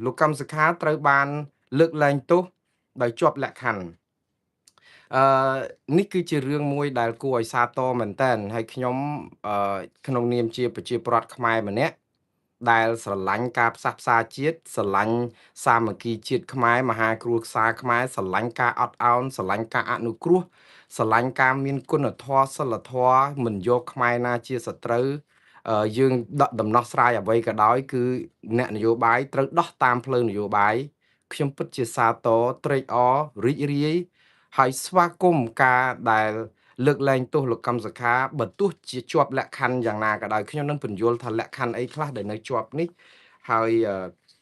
លោកកម្មសខាត្រូវបានលើកលែងទោសដោយជាប់លក្ខខណ្ឌអឺនេះគឺជារឿងមួយដែលគួរឲ្យសាទរមែនទែនហើយខ្ញុំអឺក្នុងនាមជាប្រជាពលរដ្ឋខ្មែរម្នាក់ដែលស្រឡាញ់ការផ្សះផ្សាជាតិស្រឡាញ់សាមគ្គីជាតិខ្មែរមហាគ្រួសារខ្មែរស្រឡាញ់ការអត់ឱនស្រឡាញ់ការអនុគ្រោះស្រឡាញ់ការមានគុណធម៌សីលធម៌មិនយកខ្មែរណាជាសត្រូវយើងដកដំណោះស្រាយអ្វីក៏ដោយគឺអ្នកនយោបាយត្រូវដោះតាមផ្លូវនយោបាយខ្ញុំពិតជាសាទរត្រេកអររីករាយហើយស្វាគមន៍ការដែលលើកលែងទោសលោកកម្មសខាបើទោះជាជាប់លក្ខខណ្ឌយ៉ាងណាក៏ដោយខ្ញុំនឹងពន្យល់ថាលក្ខខណ្ឌអីខ្លះដែលនៅជាប់នេះហើយ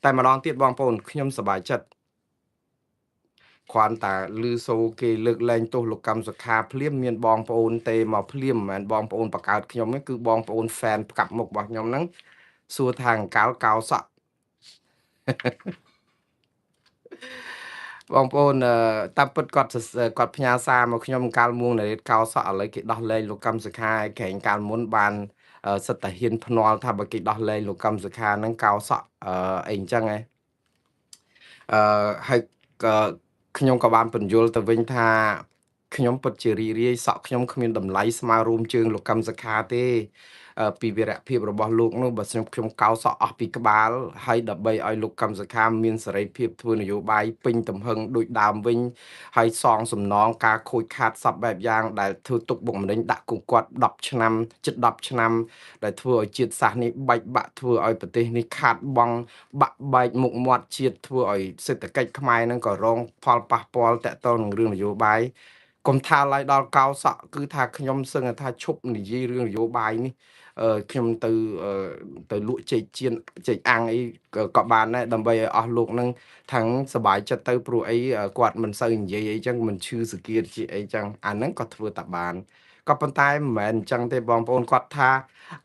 តែម្ដងទៀតបងប្អូនខ្ញុំសប្បាយចិត្តគ្រាន់តែឮសូរគេលើកលែងទោសលោកកម្មសខាភ្លាមមានបងប្អូនទេមកភ្លាមមិនមែនបងប្អូនបកើតខ្ញុំទេគឺបងប្អូនហ្វេនផ្កាប់មុខរបស់ខ្ញុំហ្នឹងសួរថាអង្កលកោសក់បងប្អូនតាមពិតគាត់ផ្ញើសារមកខ្ញុំកាលមួងនារីកោសក់ឥឡូវគេដោះលែងលោកកម្មសខាឯក្រែងកាលមុនបានសិតតាហ៊ានភ្នាល់ថាបើគេដោះលែងលោកកម្មសខាហ្នឹងកោសក់អីអញ្ចឹងឯងហើយក៏ខ្ញុំក៏បានបញ្យល់ទៅវិញថាខ្ញុំពិតជារីករាយសក់ខ្ញុំគ្មានតម្លៃស្មើរួមជើងលោកកម្មសខាទេពីវីរភាពរបស់លោកនោះបើខ្ញុំកោសក់អស់ពីក្បាលហើយដើម្បីឲ្យលោកកម្មសខាមានសេរីភាពធ្វើនយោបាយពេញទំហឹងដូចដើមវិញហើយសងសំណងការខូចខាតសពបែបយ៉ាងដែលធ្វើទុកបុកម្នេញដាក់គុកគាត់10ឆ្នាំជិត10ឆ្នាំដែលធ្វើឲ្យជាតិសាសន៍នេះបែកបាក់ធ្វើឲ្យប្រទេសនេះខាតបង់បាក់បែកមុខមាត់ជាតិធ្វើឲ្យសេដ្ឋកិច្ចខ្មែរនឹងក៏រងផលប៉ះពាល់តាក់ទងនឹងរឿងនយោបាយកុំថាឡើយដល់កោសក់គឺថាខ្ញុំសឹងថាឈប់និយាយរឿងនយោបាយនេះខ្ញុំទៅលក់ចេកចៀនចេកអាំងអីក៏បានដែរដើម្បីឲ្យអស់លោកនឹងថាំងសบายចិត្តទៅព្រោះអីគាត់មិនសូវនិយាយអីចឹងមិនឈឺសគាជាអីចឹងអាហ្នឹងក៏ធ្វើតាបានក៏ប៉ុន្តែមិនមែនអញ្ចឹងទេបងប្អូនគាត់ថា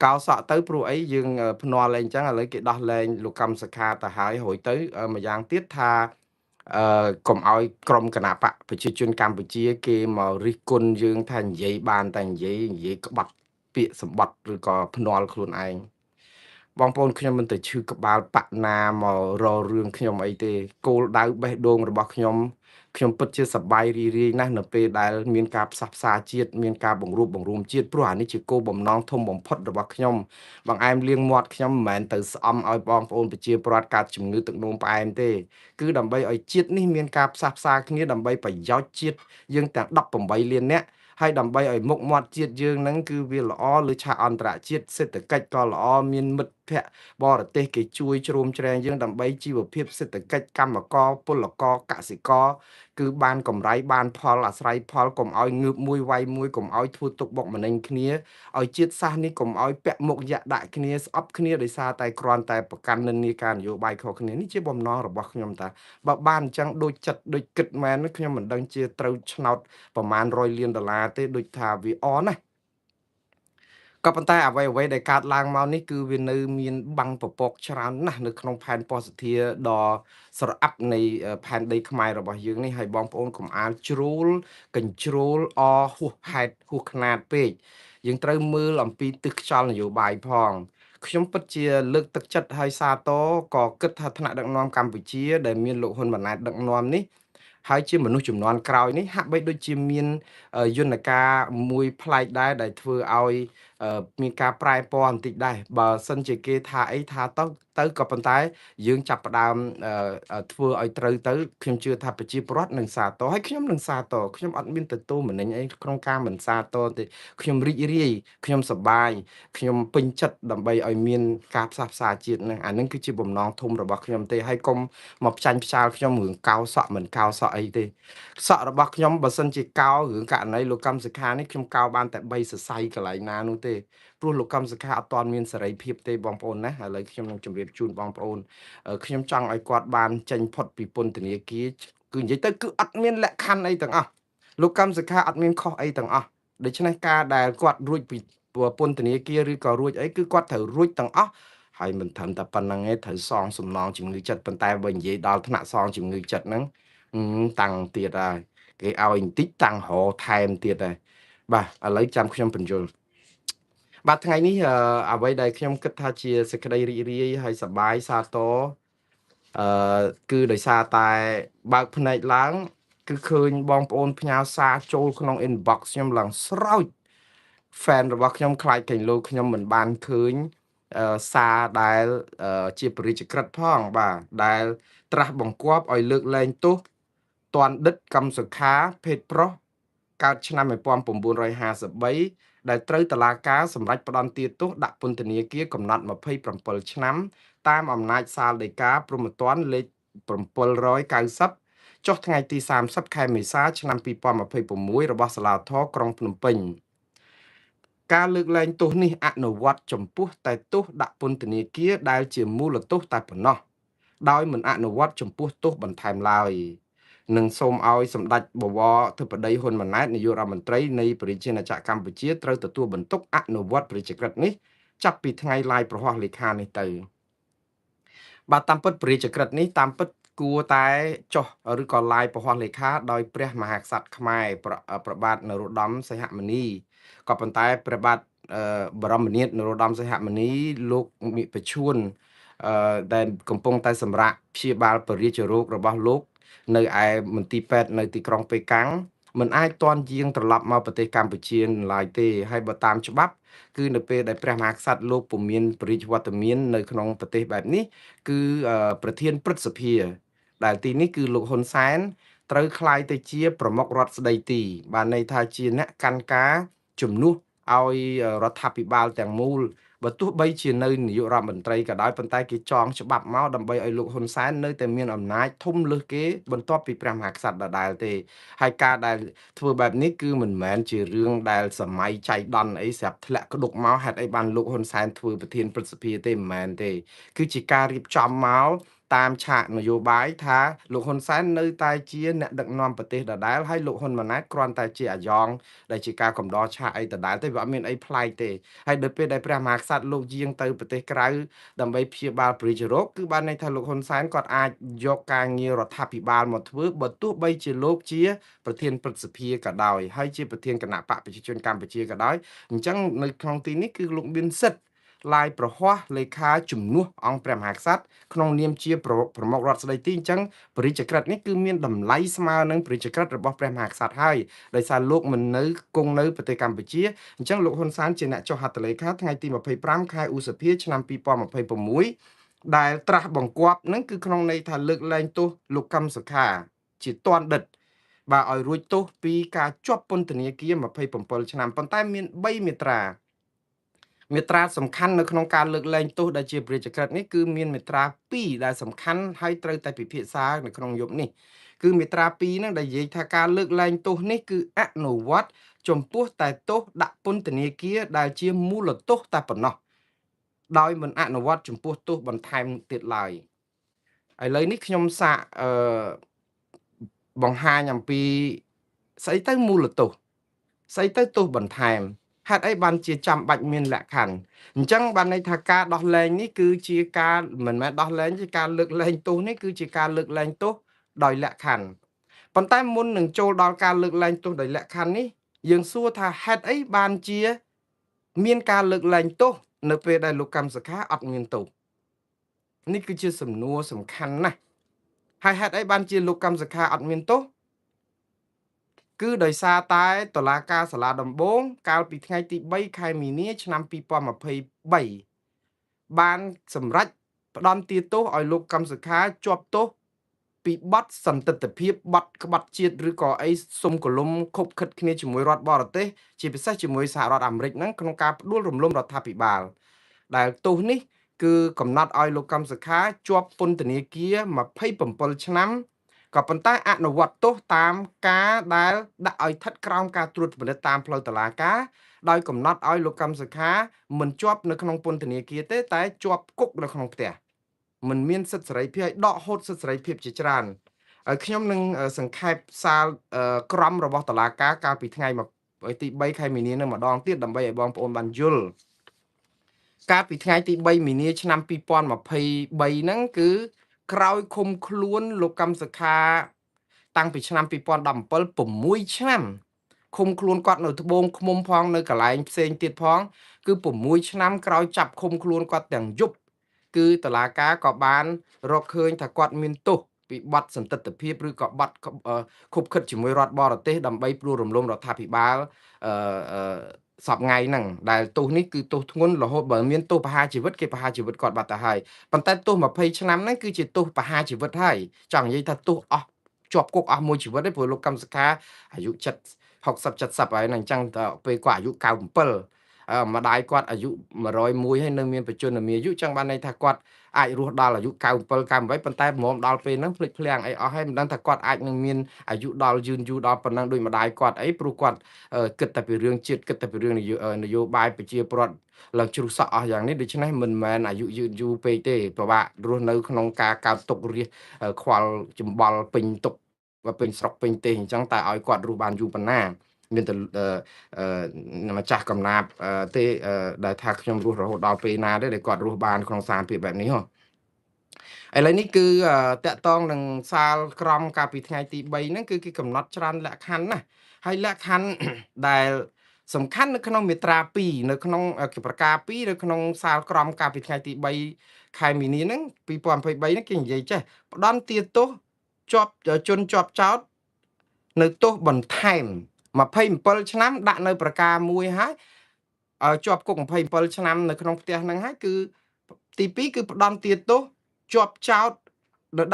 កោសក់ទៅព្រោះអីយើងភ្នាល់អីអញ្ចឹងឥឡូវគេដោះលែងលោកកម្មសខាទៅហើយរួចទៅម្យ៉ាងទៀតថាកុំឲ្យក្រុមគណៈបកប្រជាជនកម្ពុជាគេមករិះគន់យើងថានិយាយបានតែនិយាយក្បត់ពាក្យសម្បត្តិឬក៏ភ្នាល់ខ្លួនឯងបងប្អូនខ្ញុំមិនទៅឈឺក្បាលបាក់ណាមករករឿងខ្ញុំអីទេគោលដៅបេះដូងរបស់ខ្ញុំពិតជាសប្បាយរីករាយណាស់នៅពេលដែលមានការផ្សះផ្សាជាតិមានការបង្រួបបង្រួមជាតិព្រោះអានេះជាគោលបំណងធំបំផុតរបស់ខ្ញុំបង្អែមលៀងមាត់ខ្ញុំមិនមែនទៅស្អំឲ្យបងប្អូនប្រជាពលរដ្ឋកើតជំងឺទឹកនោមផ្អែមទេគឺដើម្បីឲ្យជាតិនេះមានការផ្សះផ្សាគ្នាដើម្បីប្រយោជន៍ជាតិយើងទាំង18លាននាក់ហើយដើម្បីឲ្យមុខមាត់ជាតិយើងហ្នឹងគឺវាល្អលើឆាកអន្តរជាតិសេដ្ឋកិច្ចក៏ល្អមានមិត្តភ័ក្តិបរទេសគេជួយជ្រោមជ្រែងយើងដើម្បីជីវភាពសេដ្ឋកិច្ចកម្មករពលករកសិករគឺបានកម្រៃបានផលអាស្រ័យផលកុំឲ្យងើបមួយវាយមួយកុំឲ្យធ្វើទុកបុកម្នេញគ្នាឲ្យជាតិសាសន៍នេះកុំឲ្យពាក់មុខយៈដាក់គ្នាស្អប់គ្នាដោយសារតែគ្រាន់តែប្រកាន់និន្នាការនយោបាយខុសគ្នានេះជាបំណងរបស់ខ្ញុំតាបើបានអញ្ចឹងដូចចិត្តដូចគិតមែនខ្ញុំមិនដឹងជាត្រូវឆ្នោតប្រមាណ100លានដុល្លារទេដូចថាវាអន់ណាក៏ប៉ុន្តែអ្វីដែលកើតឡើងមកនេះគឺវានៅមានបាំងពពកច្រើនណាស់នៅក្នុងផែនពោធិ៍ធាដ៏ស្រអាប់នៃផែនដីខ្មែររបស់យើងនេះហើយបងប្អូនកុំអាលជ្រូលកញ្ជ្រោលហួសហេតុហួសខ្នាតពេកយើងត្រូវមើលអំពីទិសខ្យល់នយោបាយផងខ្ញុំពិតជាលើកទឹកចិត្តឲ្យសាទរក៏គិតថាថ្នាក់ដឹកនាំកម្ពុជាដែលមានលោកហ៊ុនម៉ាណែតដឹកនាំនេះហើយជាមនុស្សជំនាន់ក្រោយនេះហាក់បីដូចជាមានយន្តការមួយប្លែកដែរដែលធ្វើឲ្យមានការប្រែពណ៌បន្តិចដែរបើសិនជាគេថាអីថាទៅក៏ប៉ុន្តែយើងចាប់ផ្ដើមធ្វើឲ្យត្រូវទៅខ្ញុំជឿថាប្រជាពលរដ្ឋនឹងសាទរហើយខ្ញុំនឹងសាទរខ្ញុំអត់មានទទួលមនិញអីក្នុងការមិនសាទរទេខ្ញុំរីករាយខ្ញុំសប្បាយខ្ញុំពេញចិត្តដើម្បីឲ្យមានការផ្សះផ្សាជាតិនឹងអានឹងគឺជាបំណងធំរបស់ខ្ញុំទេហើយកុំមកផ្ចាញ់ផ្ចាលខ្ញុំរឿងកោសក់មិនកោសក់អីទេសក់របស់ខ្ញុំបើសិនជាកោរឿងករណីលោកកម្មសខានេះខ្ញុំកោបានតែ3សរសៃកន្លែងណានោះទេព្រោះលោកកម្មសខាអត់ទាន់មានសេរីភាពទេបងប្អូនណាឥឡូវខ្ញុំនឹងជម្រាបជូនបងប្អូនខ្ញុំចង់ឲ្យគាត់បានចេញផុតពីពន្ធនាគារគឺនិយាយទៅគឺអត់មានលក្ខខណ្ឌអីទាំងអស់លោកកម្មសខាអត់មានខុសអីទាំងអស់ដូច្នេះការដែលគាត់រួចពីពន្ធនាគារឬក៏រួចអីគឺគាត់ត្រូវរួចទាំងអស់ហើយមិនត្រឹមតែប៉ុណ្្នឹងទេត្រូវសងសំណងជំងឺចិត្តប៉ុន្តែបើនិយាយដល់ថ្នាក់សងជំងឺចិត្តហ្នឹងតាំងទៀតហើយគេឲ្យបន្តិចតាំងរថែមទៀតហើយបាទឥឡូវចាំខ្ញុំបញ្យល់បាទថ្ងៃនេះអ្វីដែលខ្ញុំគិតថាជាសេចក្តីរីករាយហើយសប្បាយសាទរ អឺគឺដោយសារតែបើកភ្នែកឡើងគឺឃើញបងប្អូនផ្ញើសារចូលក្នុង inbox ខ្ញុំឡើងស្រោច fan របស់ខ្ញុំខ្លាចកេងលោខ្ញុំមិនបានឃើញសារដែលជាបរិយាក្រិតផងបាទដែលត្រាស់បង្គាប់ឲ្យលើកលែងទោសទាន់ដិតកម្មសខាភេទប្រុសកើតឆ្នាំ1953ដែលត្រូវតុលាការសម្រេចផ្តន្ទាទោសដាក់ពន្ធនាគារកំណត់27ឆ្នាំតាមអំណាចសាលដីកាព្រហ្មទណ្ឌលេខ790ចុះថ្ងៃទី30ខែមេសាឆ្នាំ2026របស់សាលាធរក្រុងភ្នំពេញការលើកលែងទោសនេះអនុវត្តចំពោះតែទោសដាក់ពន្ធនាគារដែលជាមូលទោសតែប៉ុណ្ណោះដោយមិនអនុវត្តចំពោះទោសបន្ថែមឡើយនិងសូមឲ្យសម្ដេចបវរអធិបតីហ៊ុនម៉ាណែតនាយករដ្ឋមន្ត្រីនៃប្រជាណាចក្រកម្ពុជាត្រូវទទួលបន្ទុកអនុវត្តព្រះរាជក្រឹត្យនេះចាប់ពីថ្ងៃឡាយប្រហ័សលេខានេះទៅបាទតាមពិតព្រះរាជក្រឹត្យនេះតាមពិតគួរតែចុះឬក៏ឡាយប្រហ័សលេខាដោយព្រះមហាក្សត្រខ្មែរប្របាទនរោត្តមសីហមុនីក៏ប៉ុន្តែព្រះបាទបរមនាថនរោត្តមសីហមុនីលោកមិបឈួនដែលកំពុងតែសម្រាកព្យាបាលពរាជរោគរបស់លោកនៅឯមន្ទីរពេទ្យនៅទីក្រុងប៉េកាំងមិនអាចទាន់យាងត្រឡប់មកប្រទេសកម្ពុជាឡើយទេហើយបើតាមច្បាប់គឺនៅពេលដែលព្រះមហាក្សត្រលោកពុំមានបរិយាវត្តមាននៅក្នុងប្រទេសបែបនេះគឺប្រធានព្រឹទ្ធសភាដែលទីនេះគឺលោកហ៊ុនសែនត្រូវក្លាយទៅជាប្រមុខរដ្ឋស្ដីទីបានន័យថាជាអ្នកកាន់ការជំនួសឲ្យរដ្ឋាភិបាលទាំងមូលបើទោះបីជានៅនាយករដ្ឋមន្ត្រីក៏ដោយប៉ុន្តែគេចងច្បាប់មកដើម្បីឲ្យលោកហ៊ុនសែននៅតែមានអំណាចធំលើសគេបន្ទាប់ពីព្រះមហាក្សត្រដដែលទេហើយការដែលធ្វើបែបនេះគឺមិនមែនជារឿងដែលសម័យចៃដន្យអីស្រាប់ធ្លាក់ក្តុកមកហេតុអីបានលោកហ៊ុនសែនធ្វើប្រធានព្រឹទ្ធសភាទេមិនមែនទេគឺជាការរៀបចំមកតាមឆាកនយោបាយថាលោកហ៊ុនសែននៅតែជាអ្នកដឹកនាំប្រទេសដដែលហើយលោកហ៊ុនម៉ាណែតគ្រាន់តែជាអាយ៉ងដែលជាការកំដរឆាកអីដដែលទេវាអត់មានអីប្លែកទេហើយដល់ពេលដែលព្រះមហាក្សត្រលោកយាងទៅប្រទេសក្រៅដើម្បីព្យាបាលព្រះរាជរោគគឺបានន័យថាលោកហ៊ុនសែនគាត់អាចយកការងាររដ្ឋាភិបាលមកធ្វើបើទោះបីជាលោកជាប្រធានព្រឹទ្ធសភាក៏ដោយហើយជាប្រធានគណៈបកប្រជាជនកម្ពុជាក៏ដោយអញ្ចឹងនៅក្នុងទីនេះគឺលោកមានសិទ្ធិឡាយប្រហ័សលេខាជំនួសអង្គព្រះមហាក្សត្រក្នុងនាមជាប្រមុខរដ្ឋស្ដីទីអញ្ចឹងព្រះរាជក្រឹត្យនេះគឺមានតម្លៃស្មើនឹងព្រះរាជក្រឹត្យរបស់ព្រះមហាក្សត្រហើយដោយសារលោកមិននៅគង់នៅប្រទេសកម្ពុជាអញ្ចឹងលោកហ៊ុនសែនជាអ្នកចុះហត្ថលេខាថ្ងៃទី25ខែឧសភាឆ្នាំ2026ដែលត្រាស់បង្គាប់នឹងគឺក្នុងន័យថាលើកលែងទោសលោកកឹមសុខាជាទាន់ដិតបាទឲ្យរួចទោសពីការជាប់ពន្ធនាគារ27ឆ្នាំប៉ុន្តែមាន3មាត្រាសំខាន់នៅក្នុងការលើកលែងទោសដែលជាព្រះរាជក្រឹត្យនេះគឺមានមាត្រា2ដែលសំខាន់ហើយត្រូវតែពិភាក្សានៅក្នុងយប់នេះគឺមាត្រា2ហ្នឹងដែលនិយាយថាការលើកលែងទោសនេះគឺអនុវត្តចំពោះតែទោសដាក់ពន្ធនាគារដែលជាមូលទោសតែប៉ុណ្ណោះដោយមិនអនុវត្តចំពោះទោសបន្ថែមទៀតឡើយឥឡូវនេះខ្ញុំសាកបង្ហាញអំពីស្អីទៅមូលទោសស្អីទៅទោសបន្ថែមហេតុអីបានជាចាំបាច់មានលក្ខខណ្ឌអញ្ចឹងបានន័យថាការដោះលែងនេះគឺជាការមិនមែនដោះលែងជាការលើកលែងទោសនេះគឺជាការលើកលែងទោសដោយលក្ខខណ្ឌប៉ុន្តែមុននឹងចូលដល់ការលើកលែងទោសដោយលក្ខខណ្ឌនេះយើងសួរថាហេតុអីបានជាមានការលើកលែងទោសនៅពេលដែលលោកកម្មសខាអត់មានទោសនេះគឺជាសំណួរសំខាន់ណាស់ហើយហេតុអីបានជាលោកកម្មសខាអត់មានទោសគឺដោយសារតែតុលាការសាលាដំបងកាលពីថ្ងៃទី3ខែមីនាឆ្នាំ2023បានសម្រេចផ្តន្ទាទោសឲ្យលោកកម្មសខាជាប់ទោសពីបទសន្តិទ្ធភាពបទក្បត់ជាតិឬក៏អីសុំកលុំខົບខិតគ្នាជាមួយរដ្ឋបរទេសជាពិសេសជាមួយសហរដ្ឋអាមេរិកហ្នឹងក្នុងការផ្ដួលរំលំរដ្ឋាភិបាលដែលទោសនេះគឺកំណត់ឲ្យលោកកម្មសខាជាប់ពន្ធនាគារ27ឆ្នាំក៏ប៉ុន្តែអនុវត្តទោសតាមការដែលដាក់ឲ្យស្ថិតក្រោមការត្រួតពិនិត្យតាមផ្លូវតុលាការដោយកំណត់ឲ្យលោកកម្មសខាមិនជាប់នៅក្នុងពន្ធនាគារទេតែជាប់គុកនៅក្នុងផ្ទះមិនមានសិទ្ធិសេរីភាពឲ្យដកហូតសិទ្ធិសេរីភាពជាច្រើនហើយខ្ញុំនឹងសង្ខេបសាលក្រមរបស់តុលាការកាលពីថ្ងៃទី3ខែមីនានឹងម្ដងទៀតដើម្បីឲ្យបងប្អូនបានយល់កាលពីថ្ងៃទី3មីនាឆ្នាំ2023ហ្នឹងគឺក្រោយឃុំខ្លួនលោកកម្មសខាតាំងពីឆ្នាំ2017 6ឆ្នាំឃុំខ្លួនគាត់នៅត្បូងឃ្មុំផងនៅកន្លែងផ្សេងទៀតផងគឺ6ឆ្នាំក្រោយចាប់ឃុំខ្លួនគាត់ទាំងយប់ គឺតុលាការក៏បានរកឃើញថាគាត់មានទោសពីបទសន្តិទ្ធភាពឬក៏បទខុបខិតជាមួយរដ្ឋបរទេសដើម្បីផ្ដួលរំលំរដ្ឋាភិបាលអឺអឺសប្ថ្ងៃហ្នឹងដែលទោសនេះគឺទោសធ្ងន់រហូតបើមានទោសប្រហារជីវិតគេប្រហារជីវិតគាត់បាត់ទៅហើយប៉ុន្តែទោស20ឆ្នាំហ្នឹងគឺជាទោសប្រហារជីវិតហើយចង់និយាយថាទោសអស់ជាប់គុកអស់មួយជីវិតទេព្រោះលោកកម្មសខាអាយុ60 70ហើយហ្នឹងអញ្ចឹងពេលគាត់អាយុ97ម្ដាយគាត់អាយុ101ហើយនៅមានបច្ចុប្បន្នមានអាយុចឹងបានន័យថាគាត់អាចរស់ដល់អាយុ97 98ប៉ុន្តែមុំដល់ពេលហ្នឹងភ្លេចភ្លាំងអីអស់ហើយមិនដឹងថាគាត់អាចនឹងមានអាយុដល់យឺនយូរដល់ប៉ុណ្ណឹងដូចម្ដាយគាត់អីព្រោះគាត់គិតតែពីរឿងជាតិគិតតែពីរឿងនយោបាយប្រជាពលរដ្ឋឡើងជ្រុះសក់អស់យ៉ាងនេះដូច្នេះមិនមែនអាយុយឺនយូរពេកទេពិបាករស់នៅក្នុងការកើតទុករាសខ្វល់ចម្បល់ពេញទុកពេញស្រុកពេញទេសអញ្ចឹងតែឲ្យគាត់រស់បានយូរប៉ុណ្ណាមានតែម្ចាស់កំណាព្យទេដែលថាខ្ញុំរស់រហូតដល់ពេលណាទេដែលគាត់រស់បានក្នុងសារភាពបែបនេះហ៎ឥឡូវនេះគឺតកតងនឹងសាលក្រមកាលពីថ្ងៃទី3ហ្នឹងគឺគេកំណត់ច្រើនលក្ខខណ្ឌណាស់ហើយលក្ខខណ្ឌដែលសំខាន់នៅក្នុងមាត្រា2នៅក្នុងប្រការ2នៅក្នុងសាលក្រមកាលពីថ្ងៃទី3ខែមីនាហ្នឹង2023ហ្នឹងគេនិយាយចេះផ្ដន់ទាទោសជាប់ជនជាប់ចោតនៅទោសបន្ថែម27ឆ្នាំដាក់នៅប្រការមួយហើយជាប់គុក27ឆ្នាំនៅក្នុងផ្ទះហ្នឹងហើយគឺទី2គឺផ្ដន់ទាទោសជាប់ចោត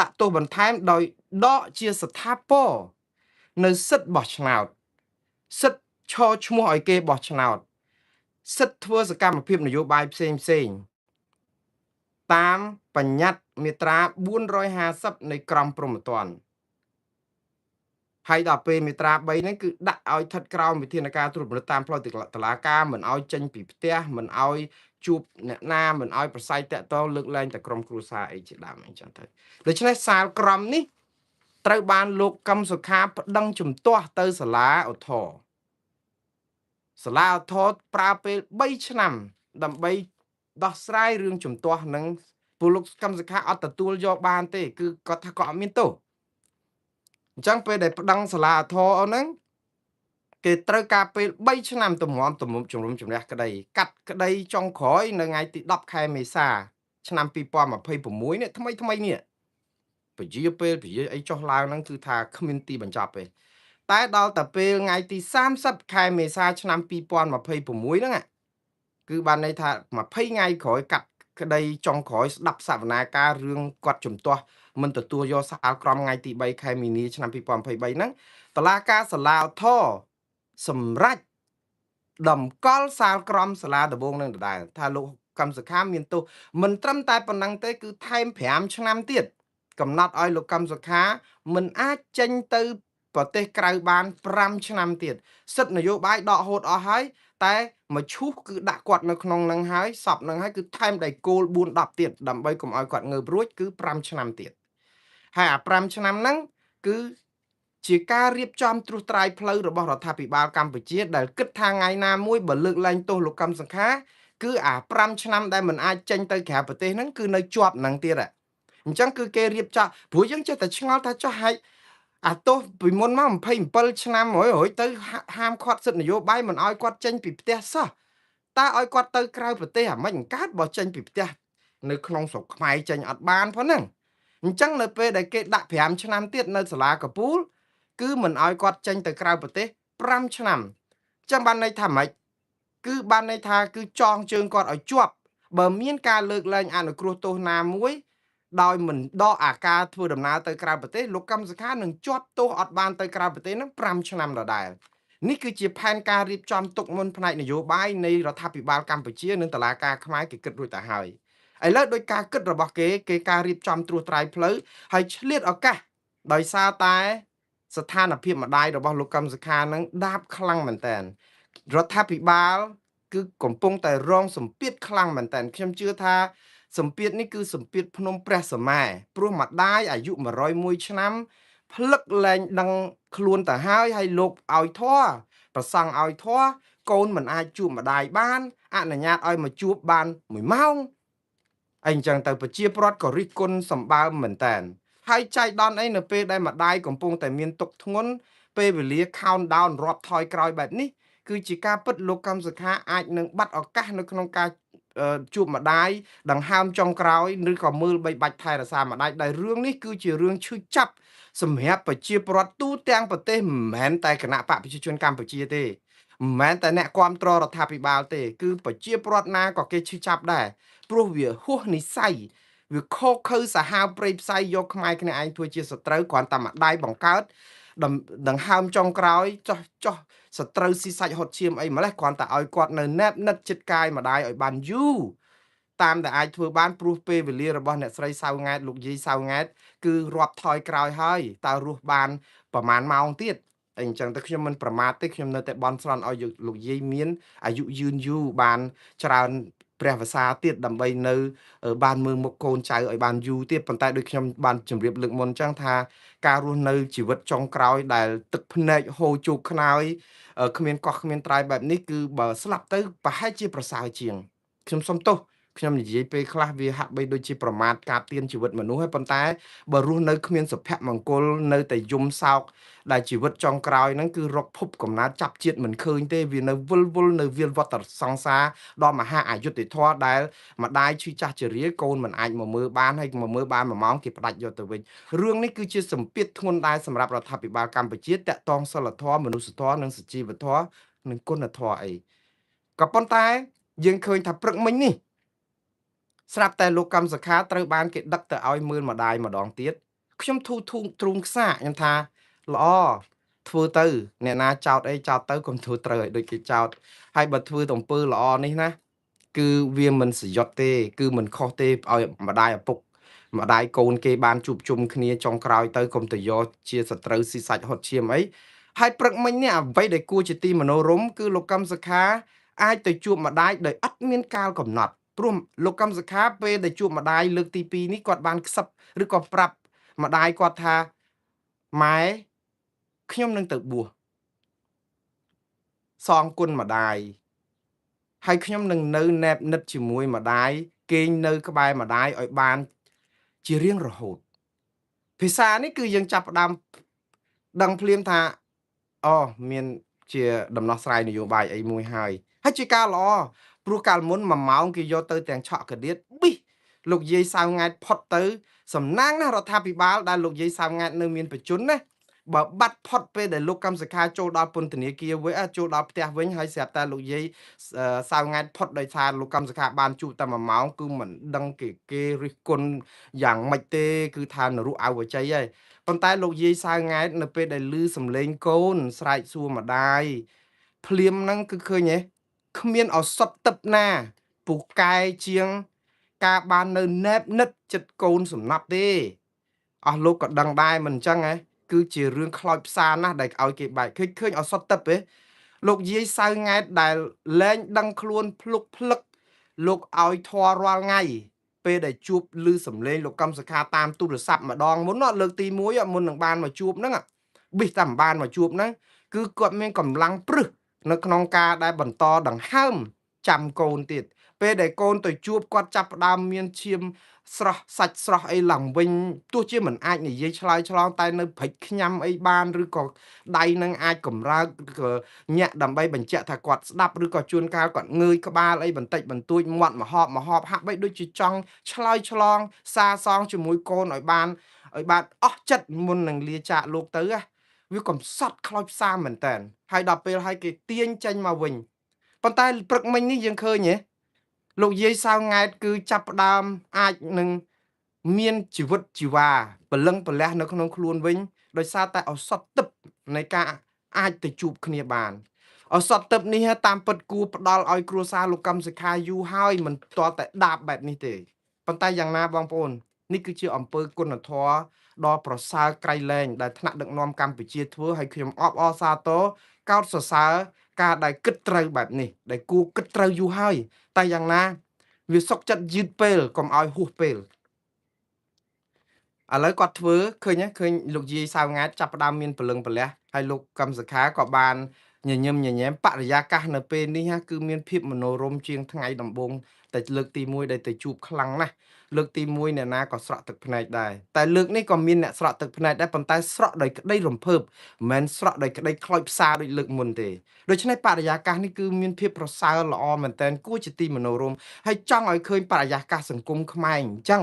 ដាក់ទោសបន្ថែមដោយដកជាស្ថាពរនៅសិទ្ធិបោះឆ្នោតសិទ្ធិឈរឈ្មោះឲ្យគេបោះឆ្នោតសិទ្ធិធ្វើសកម្មភាពនយោបាយផ្សេងតាមបញ្ញត្តិមាត្រា450នៃក្រមព្រហ្មទណ្ឌហើយដល់ពេលមាត្រា3ហ្នឹងគឺដាក់ឲ្យស្ថិតក្រោមវិធានការត្រួតពិនិត្យតាមផ្លូវតុលាការមិនឲ្យចេញពីផ្ទះមិនឲ្យជួបអ្នកណាមិនឲ្យប្រស័យតាក់ទងលើកលែងតែក្រុមគ្រួសារអីជាដើមអញ្ចឹងទៅដូច្នេះសាលក្រមនេះត្រូវបានលោកកឹមសុខាប្តឹងជំទាស់ទៅសាលាឧទ្ធរណ៍សាលាឧទ្ធរណ៍ប្រើពេល3ឆ្នាំដើម្បីដោះស្រាយរឿងជំទាស់នឹងពលលោកកឹមសុខាអត់ទទួលយកបានទេគឺគាត់ថាគាត់អត់មានទោសអញ្ចឹងពេលដែលប្តឹងសាលាឧទ្ធរណ៍ហ្នឹងគេត្រូវការពេល3ឆ្នាំជំនុំជំនុំជម្រះក្តីកាត់ក្តីចុងក្រោយនៅថ្ងៃទី10ខែមេសាឆ្នាំ2026នេះថ្មីនេះពជាពេលពជាអីចុះឡើងហ្នឹងគឺថាគ្មានទីបញ្ចប់ទេតែដល់តែពេលថ្ងៃទី30ខែមេសាឆ្នាំ2026ហ្នឹងគឺបានន័យថា20ថ្ងៃក្រោយកាត់ក្តីចុងក្រោយស្ដាប់សវនាការរឿងគាត់ជំទាស់មិនទទួលយកសាលក្រមថ្ងៃទី3ខែមីនាឆ្នាំ2023ហ្នឹងតុលាការសាលាឧទ្ធរណ៍សម្រាប់តម្កល់សាលក្រមសាលាដំបងនឹងដដែលថាលោកកឹមសុខាមានទោសមិនត្រឹមតែប៉ុណ្ណឹងទេគឺថែម5ឆ្នាំទៀតកំណត់ឲ្យលោកកឹមសុខាមិនអាចចេញទៅប្រទេសក្រៅបាន5ឆ្នាំទៀតសិទ្ធិនយោបាយដកហូតអស់ហើយតែមកឈូសគឺដាក់គាត់នៅក្នុងនឹងហើយសពនឹងហើយគឺថែមដៃគោល4 10ទៀតដើម្បីកុំឲ្យគាត់ងើបរួចគឺ5ឆ្នាំទៀតហើយអា5ឆ្នាំហ្នឹងគឺជាការរៀបចំត្រួសត្រាយផ្លូវរបស់រដ្ឋាភិបាលកម្ពុជាដែលគិតថាថ្ងៃណាមួយបើលើកលែងទោសលោកកឹមសុខាគឺអា5ឆ្នាំដែលមិនអាចចេញទៅក្រៅប្រទេសហ្នឹងគឺនៅជាប់ហ្នឹងទៀតអញ្ចឹងគឺគេរៀបចំព្រោះយើងចេះតែឆ្ងល់ថាចុះហេតុអាទោសពីមុនមក27ឆ្នាំហើយទៅហាមឃាត់សិទ្ធិនយោបាយមិនឲ្យគាត់ចេញពីផ្ទះសោះតើឲ្យគាត់ទៅក្រៅប្រទេសអាមិនកើតបើចេញពីផ្ទះនៅក្នុងស្រុកខ្មែរចេញអត់បានផងហ្នឹងអញ្ចឹងនៅពេលដែលគេដាក់5ឆ្នាំទៀតនៅសាលាកពូលគឺមិនឲ្យគាត់ចេញទៅក្រៅប្រទេស5ឆ្នាំអញ្ចឹងបានន័យថាម៉េចគឺបានន័យថាគឺចងជើងគាត់ឲ្យជាប់បើមានការលើកលែងអនុគ្រោះទោសណាមួយដោយមិនដកអាការធ្វើដំណើរទៅក្រៅប្រទេសលោកកឹមសុខានឹងជាប់ទោសអត់បានទៅក្រៅប្រទេសនឹង5ឆ្នាំដដែលនេះគឺជាផែនការរៀបចំទុកមុនផ្នែកនយោបាយនៃរដ្ឋាភិបាលកម្ពុជានិងតុលាការខ្មែរគេគិតរួចទៅហើយឥឡូវដោយការគិតរបស់គេការរៀបចំត្រួសត្រាយផ្លូវហើយឆ្លៀតឱកាសដោយសារតែស្ថានភាពម្ដាយរបស់លោកកឹមសុខានឹងដាបខ្លាំងមែនតើរដ្ឋាភិបាលគឺកំពុងតែរងសម្ពាធខ្លាំងមែនតើខ្ញុំជឿថាសម្ពាធនេះគឺសម្ពាធភ្នំព្រះសម័យព្រោះម្ដាយអាយុ101ឆ្នាំផ្លឹកលែងដឹងខ្លួនទៅហើយលោកឲ្យធွာប្រសង់ឲ្យធွာកូនមិនអាចជួបម្ដាយបានអនុញ្ញាតឲ្យមកជួបបាន1ម៉ោងអីអញ្ចឹងទៅប្រជាពលរដ្ឋក៏រិះគន់សម្បើមមែនតើហើយចៃដន្យអីនៅពេលដែលម្ដាយកំពុងតែមានទុក្ខធ្ងន់ពេលវេលា count down រាប់ថយក្រោយបែបនេះគឺជាការពិតលោកកឹមសុខាអាចនឹងបាត់ឱកាសនៅក្នុងការ ជួបម្ដាយដង្ហើមចុងក្រោយឬក៏មើលបីបាច់ថែរក្សាម្ដាយដែលរឿងនេះគឺជារឿងឈឺចាប់សម្រាប់ប្រជាពលរដ្ឋទូទាំងប្រទេសមិនមែនតែគណៈបកប្រជាជនកម្ពុជាទេមិនមែនតែអ្នកគ្រប់គ្រងរដ្ឋាភិបាលទេគឺប្រជាពលរដ្ឋណាក៏គេឈឺចាប់ដែរព្រោះវាហួសនិស្ស័យវាខុសខើសាហាវព្រៃផ្សៃយកខ្មែរគ្នាឯងធ្វើជាសត្រូវគ្រាន់តែម្ដាយបង្កើតដង្ហើមចុងក្រោយចោះសត្រូវស៊ីសាច់ហត់ឈាមអីម្លេះគ្រាន់តែឲ្យគាត់នៅណែបនិតចិត្តកាយម្ដាយឲ្យបានយូរតាមដែលអាចធ្វើបានព្រោះពេលវេលារបស់អ្នកស្រីសៅង៉ែតលោកយាយសៅង៉ែតគឺរាប់ថយក្រោយហើយតើរស់បានប្រហែលម៉ោងទៀតអញ្ចឹងទៅខ្ញុំមិនប្រមាថទេខ្ញុំនៅតែបន់ស្រន់ឲ្យលោកយាយមានអាយុយឺនយូរបានច្រើនព្រះវសាទៀតដើម្បីនៅបានមើលមុខកូនចៅឲ្យបានយូរទៀតប៉ុន្តែដូចខ្ញុំបានជម្រាបលើកមុនអញ្ចឹងថាការរស់នៅជីវិតចុងក្រោយដែលទឹកភ្នែកហូរជោកខ្នើយគ្មានកោះគ្មានត្រៃបែបនេះគឺបើស្លាប់ទៅប្រហែលជាប្រសើរជាងខ្ញុំសុំទោសខ្ញុំនិយាយពេលខ្លះវាហាក់បីដូចជាប្រមាថការទានជីវិតមនុស្សហើយប៉ុន្តែបើរស់នៅគ្មានសុភមង្គលនៅតែយំសោកដែលជីវិតចុងក្រោយហ្នឹងគឺរកភពកំណើតចាប់ជាតិមិនឃើញទេវានៅវិលវល់នៅវាលវត្តសង្សារដ៏មហាអយុត្តិធម៌ដែលម្ដាយឈឺចាស់ជរាកូនមិនអាចមកមើលបានហើយមកមើលបាន1ម៉ោងគេផ្ដាច់យកទៅវិញរឿងនេះគឺជាសម្ពាធធ្ងន់ដែរសម្រាប់រដ្ឋាភិបាលកម្ពុជាតាក់ទងសិលធម៌មនុស្សធម៌និងសុជីវធម៌និងគុណធម៌អីក៏ប៉ុន្តែយើងឃើញថាព្រឹកមិញនេះស្រាប់តែលោកកម្មសខាត្រូវបានគេដឹកទៅឲ្យមើលម្ដាយម្ដងទៀតខ្ញុំធូទ្រូងខ្សាកខ្ញុំថាល្អធ្វើទៅអ្នកណាចោតអីចោតទៅកុំធ្វើត្រូវឲ្យដូចគេចោតហើយបើធ្វើអំពើល្អនេះណាគឺវាមិនសយត់ទេគឺមិនខុសទេឲ្យម្ដាយឪពុកម្ដាយកូនគេបានជួបជុំគ្នាចុងក្រោយទៅកុំទៅយកជាសត្រូវស៊ីសាច់ហត់ឈាមអីហើយព្រឹកមិញនេះអ្វីដែលគួរជាទីមនោរម្យគឺលោកកម្មសខាអាចទៅជួបម្ដាយដោយអត់មានកាលកំណត់ព្រោះលោកកម្មសខាពេលដែលជួបម្ដាយលើកទី2នេះគាត់បានខ្សឹបឬក៏ប្រាប់ម្ដាយគាត់ថាម៉ែខ្ញុំនឹងទៅបួសសងគុណម្ដាយហើយខ្ញុំនឹងនៅណែបនិតជាមួយម្ដាយគេងនៅក្បែរម្ដាយឲ្យបានជារៀងរហូតភាសានេះគឺយើងចាប់ផ្ដើមដឹងភ្លាមថាអូមានជាដំណោះស្រាយនយោបាយអីមួយហើយជាការល្អព្រោះកាលមុន1ម៉ោងគេយកទៅទាំងឆក់កដៀតប៊ីលោកយាយសៅង៉ែតផុតទៅសំណាងណារដ្ឋាភិបាលដែលលោកយាយសៅង៉ែតនៅមានបច្ចុប្បន្នណាបើបាត់ផុតពេលដែលលោកកម្មសខាចូលដល់ពន្ធនាគារវិញចូលដល់ផ្ទះវិញហើយស្រាប់តែលោកយាយសៅង៉ែតផុតដោយសារលោកកម្មសខាបានជួបតែ1ម៉ោងគឺមិនដឹងគេរិះគន់យ៉ាងម៉េចទេគឺថានរុអវជ័យហើយប៉ុន្តែលោកយាយសៅង៉ែតនៅពេលដែលឮសំឡេងកូនស្រែកសួរម្ដាយភ្លាមហ្នឹងគឺឃើញហ៎គ្មានឱសថទឹកណាពូកែជាងការបាននៅណែបនិតចិត្តកូនសំណាប់ទេអស់លោកក៏ដឹងដែរមិនអញ្ចឹងហ៎គឺជារឿងខ្លោចផ្សាណាស់ដែលឲ្យគេបែកឃើញឱសថទឹកទេលោកយាយសៅង៉ែតដែលលែងដឹងខ្លួនភ្លុកភ្លឹកលោកឲ្យធွာរាល់ថ្ងៃពេលដែលជួបឮសំឡេងលោកកម្មសខាតាមទូរស័ព្ទម្ដងមុនលើកទី1មុននឹងបានមកជួបហ្នឹងប៊ីសតាមបានមកជួបហ្នឹងគឺគាត់មានកម្លាំងព្រឹសនៅក្នុងការដែលបន្តដង្ហើមចាំកូនទៀតពេលដែលកូនទៅជួបគាត់ចាប់ផ្ដើមមានឈាមស្រស់សាច់ស្រស់អីឡើងវិញទោះជាមិនអាចនិយាយឆ្លើយឆ្លងតែនៅព្រិចខ្ញាំអីបានឬក៏ដៃនឹងអាចកម្រើកញាក់ដើម្បីបញ្ជាក់ថាគាត់ស្ដាប់ឬក៏ជួនកាលគាត់ងើយក្បាលអីបន្តិចបន្តួចមាត់មហប់ហាក់បីដូចជាចង់ឆ្លើយឆ្លងសារសងជាមួយកូនឲ្យបានអស់ចិត្តមុននឹងលាចាកលោកទៅវាកំសត់ខ្លោចផ្សាមែនតើហើយដល់ពេលឲ្យគេទាញចេញមកវិញប៉ុន្តែព្រឹកមិញនេះយើងឃើញលោកយាយសៅង៉ែតគឺចាប់ផ្ដើមអាចនឹងមានជីវិតជីវ៉ាពលឹងពលះនៅក្នុងខ្លួនវិញដោយសារតែឱសថទឹកនៃការអាចទៅជួបគ្នាបានឱសថទឹកនេះតាមពិតគួរផ្ដល់ឲ្យគ្រួសារលោកកម្មសខាយូរហើយមិនទាល់តែដាបបែបនេះទេប៉ុន្តែយ៉ាងណាបងប្អូននេះគឺជាអង្គើគុណធម៌ដ៏ប្រសើរក្រៃលែងដែលថ្នាក់ដឹកនាំកម្ពុជាធ្វើឲ្យខ្ញុំអបអរសាទរកោតសរសើរការដែលគិតត្រូវបែបនេះដែលគួរគិតត្រូវយូរហើយតែយ៉ាងណាវាសុកចិត្តយឺតពេលកុំឲ្យហួសពេលឥឡូវគាត់ធ្វើឃើញលោកយាយសៅង៉ែតចាប់ផ្ដើមមានពលឹងពលះហើយលោកកម្មសខាក៏បាន ញញឹមញញែមបរិយាកាសនៅពេលនេះគឺមានភាពមនោរម្យជាងថ្ងៃដំបូងតែលើកទី1ដែលទៅជួបខ្លាំងណាស់លើកទី1អ្នកណាក៏ស្រក់ទឹកភ្នែកដែរតែលើកនេះក៏មានអ្នកស្រក់ទឹកភ្នែកដែរប៉ុន្តែស្រក់ដោយក្តីរំភើបមិនមែនស្រក់ដោយក្តីខ្លោចផ្សាដូចលើកមុនទេដូច្នេះបរិយាកាសនេះគឺមានភាពប្រសើរល្អមែនទែនគួរជាទីមនោរម្យហើយចង់ឲ្យឃើញបរិយាកាសសង្គមខ្មែរអញ្ចឹង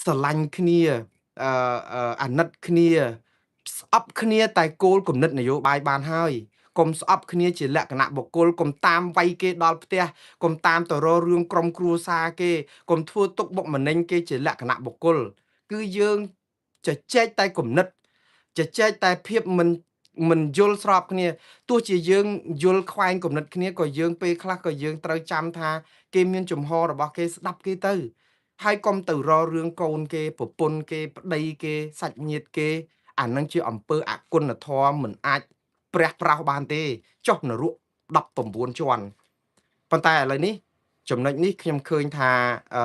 ស្រឡាញ់គ្នាអាណិតគ្នាស្អប់គ្នាតែគោលគំនិតនយោបាយបានហើយកុំស្អប់គ្នាជាលក្ខណៈបុគ្គលកុំតាមវាយគេដល់ផ្ទះកុំតាមទៅរករឿងក្រុមគ្រួសារគេកុំធ្វើទុកបុកម្នេញគេជាលក្ខណៈបុគ្គលគឺយើងជជែកតែគំនិតជជែកតែភាពមិនយល់ស្របគ្នាទោះជាយើងយល់ខ្វែងគំនិតគ្នាក៏យើងពេលខ្លះក៏យើងត្រូវចាំថាគេមានជំហររបស់គេស្ដាប់គេទៅហើយកុំទៅរករឿងកូនគេប្រពន្ធគេប្តីគេសាច់ញាតិគេអានឹងជាអំពើអគុណធម៌មិនអាចព្រះប្រោសបានទេចុះនរក19ជាន់ប៉ុន្តែឥឡូវនេះចំណុចនេះខ្ញុំឃើញថា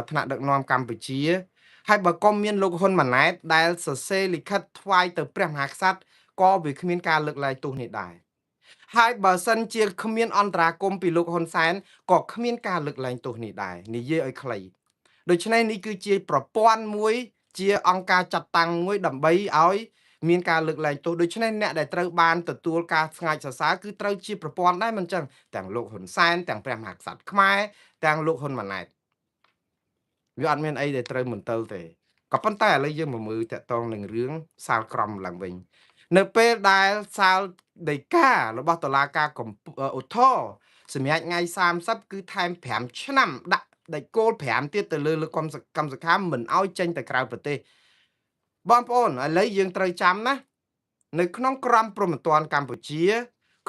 ថ្នាក់ដឹកនាំកម្ពុជាហើយបើក៏មានលោកហ៊ុនម៉ាណែតដែលសរសេរលិខិតថ្វាយទៅព្រះមហាក្សត្រក៏វាគ្មានការលើកលែងទោសនេះដែរហើយបើសិនជាគ្មានអន្តរាគមពីលោកហ៊ុនសែនក៏គ្មានការលើកលែងទោសនេះដែរនិយាយឲ្យខ្លីដូច្នេះនេះគឺជាប្រព័ន្ធមួយជាអង្គការចាត់តាំងមួយដើម្បីឲ្យមានការលើកលែងទោសដូច្នេះអ្នកដែលត្រូវបានទទួលការស្ងើចសរសើរគឺត្រូវជាប្រព័ន្ធដែរមិនចឹងទាំងលោកហ៊ុនសែនទាំងព្រះមហាក្សត្រខ្មែរទាំងលោកហ៊ុនម៉ាណែតវាអត់មានអីដែលត្រូវមន្ទិលទេក៏ប៉ុន្តែឥឡូវយើងមកមើលតកតងនឹងរឿងសាលក្រមឡើងវិញនៅពេលដែលសាលដីការបស់តុលាការឧទ្ធរសម្រាប់ថ្ងៃ30គឺថែម5ឆ្នាំដាក់ដេចគោល5ទៀតទៅលើកម្មសខាមិនឲ្យចេញទៅក្រៅប្រទេសបងប្អូនឥឡូវយើងត្រូវចាំណានៅក្នុងក្រមព្រហ្មទណ្ឌកម្ពុជា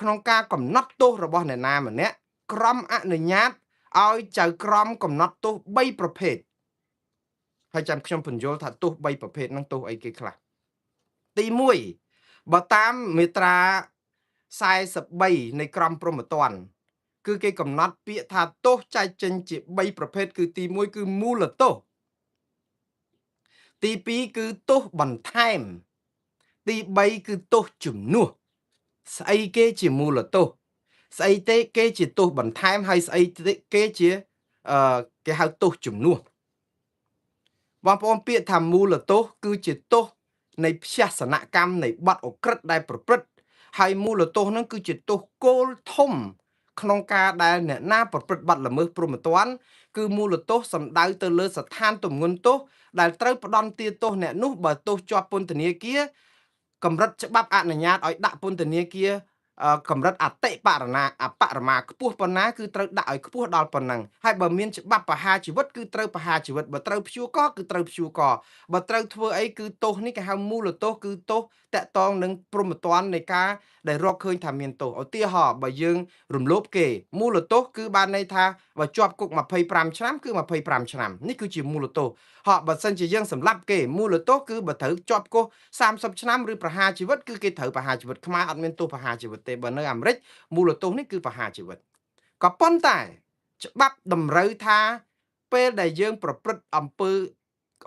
ក្នុងការកំណត់ទោសរបស់អ្នកណាម្នាក់ក្រមអនុញ្ញាតឲ្យចៅក្រមកំណត់ទោស3ប្រភេទហើយចាំខ្ញុំបញ្យល់ថាទោស3ប្រភេទហ្នឹងទោសអីគេខ្លះទី1បើតាមមាត្រា43នៃក្រមព្រហ្មទណ្ឌគឺគេកំណត់ពាក្យថាទោសចែកចេញជា3ប្រភេទគឺទី1គឺមូលទោសទី2គឺទោសបន្ថែមទី3គឺទោសជំនួសស្អីគេជាមូលទោសស្អីទេគេជាទោសបន្ថែមហើយស្អីគេជាគេហៅទោសជំនួសបងប្អូនពាក្យថាមូលទោសគឺជាទោសនៃភ្យាសនកម្មនៃបទអក្រិតដែលប្រព្រឹត្តហើយមូលទោសហ្នឹងគឺជាទោសគោលធំក្នុងការដែលអ្នកណាប្រព្រឹត្តបទល្មើសព្រហ្មទណ្ឌគឺមូលទោសសំដៅទៅលើស្ថានទម្ងន់ទោសដែលត្រូវផ្ដន្ទាទោសអ្នកនោះបើទោសជាប់ពន្ធនាគារកម្រិតច្បាប់អនុញ្ញាតឲ្យដាក់ពន្ធនាគារកម្រិតអបរមាខ្ពស់ប៉ុណ្ណាគឺត្រូវដាក់ឲ្យខ្ពស់ដល់ប៉ុណ្ណឹងហើយបើមានច្បាប់ប្រហារជីវិតគឺត្រូវប្រហារជីវិតបើត្រូវព្យួរកគឺត្រូវព្យួរកបើត្រូវធ្វើអីគឺទោសនេះគេហៅមូលទោសគឺទោសតាក់ទងនឹងព្រហ្មទណ្ឌនៃការដែលរកឃើញថាមានទោសឧទាហរណ៍បើយើងរំលោភគេមូលទោសគឺបានន័យថាបើជាប់គុក25ឆ្នាំគឺ25ឆ្នាំនេះគឺជាមូលទោសហកបើសិនជាយើងសម្លាប់គេមូលទោសគឺបើត្រូវជាប់គុក30ឆ្នាំឬប្រហារជីវិតគឺគេត្រូវប្រហារជីវិតខ្មែរអត់មានទោសប្រហារជីវិតទេបើនៅអាមេរិកមូលទោសនេះគឺប្រហារជីវិតក៏ប៉ុន្តែច្បាប់តម្រូវថាពេលដែលយើងប្រព្រឹត្តអំពើ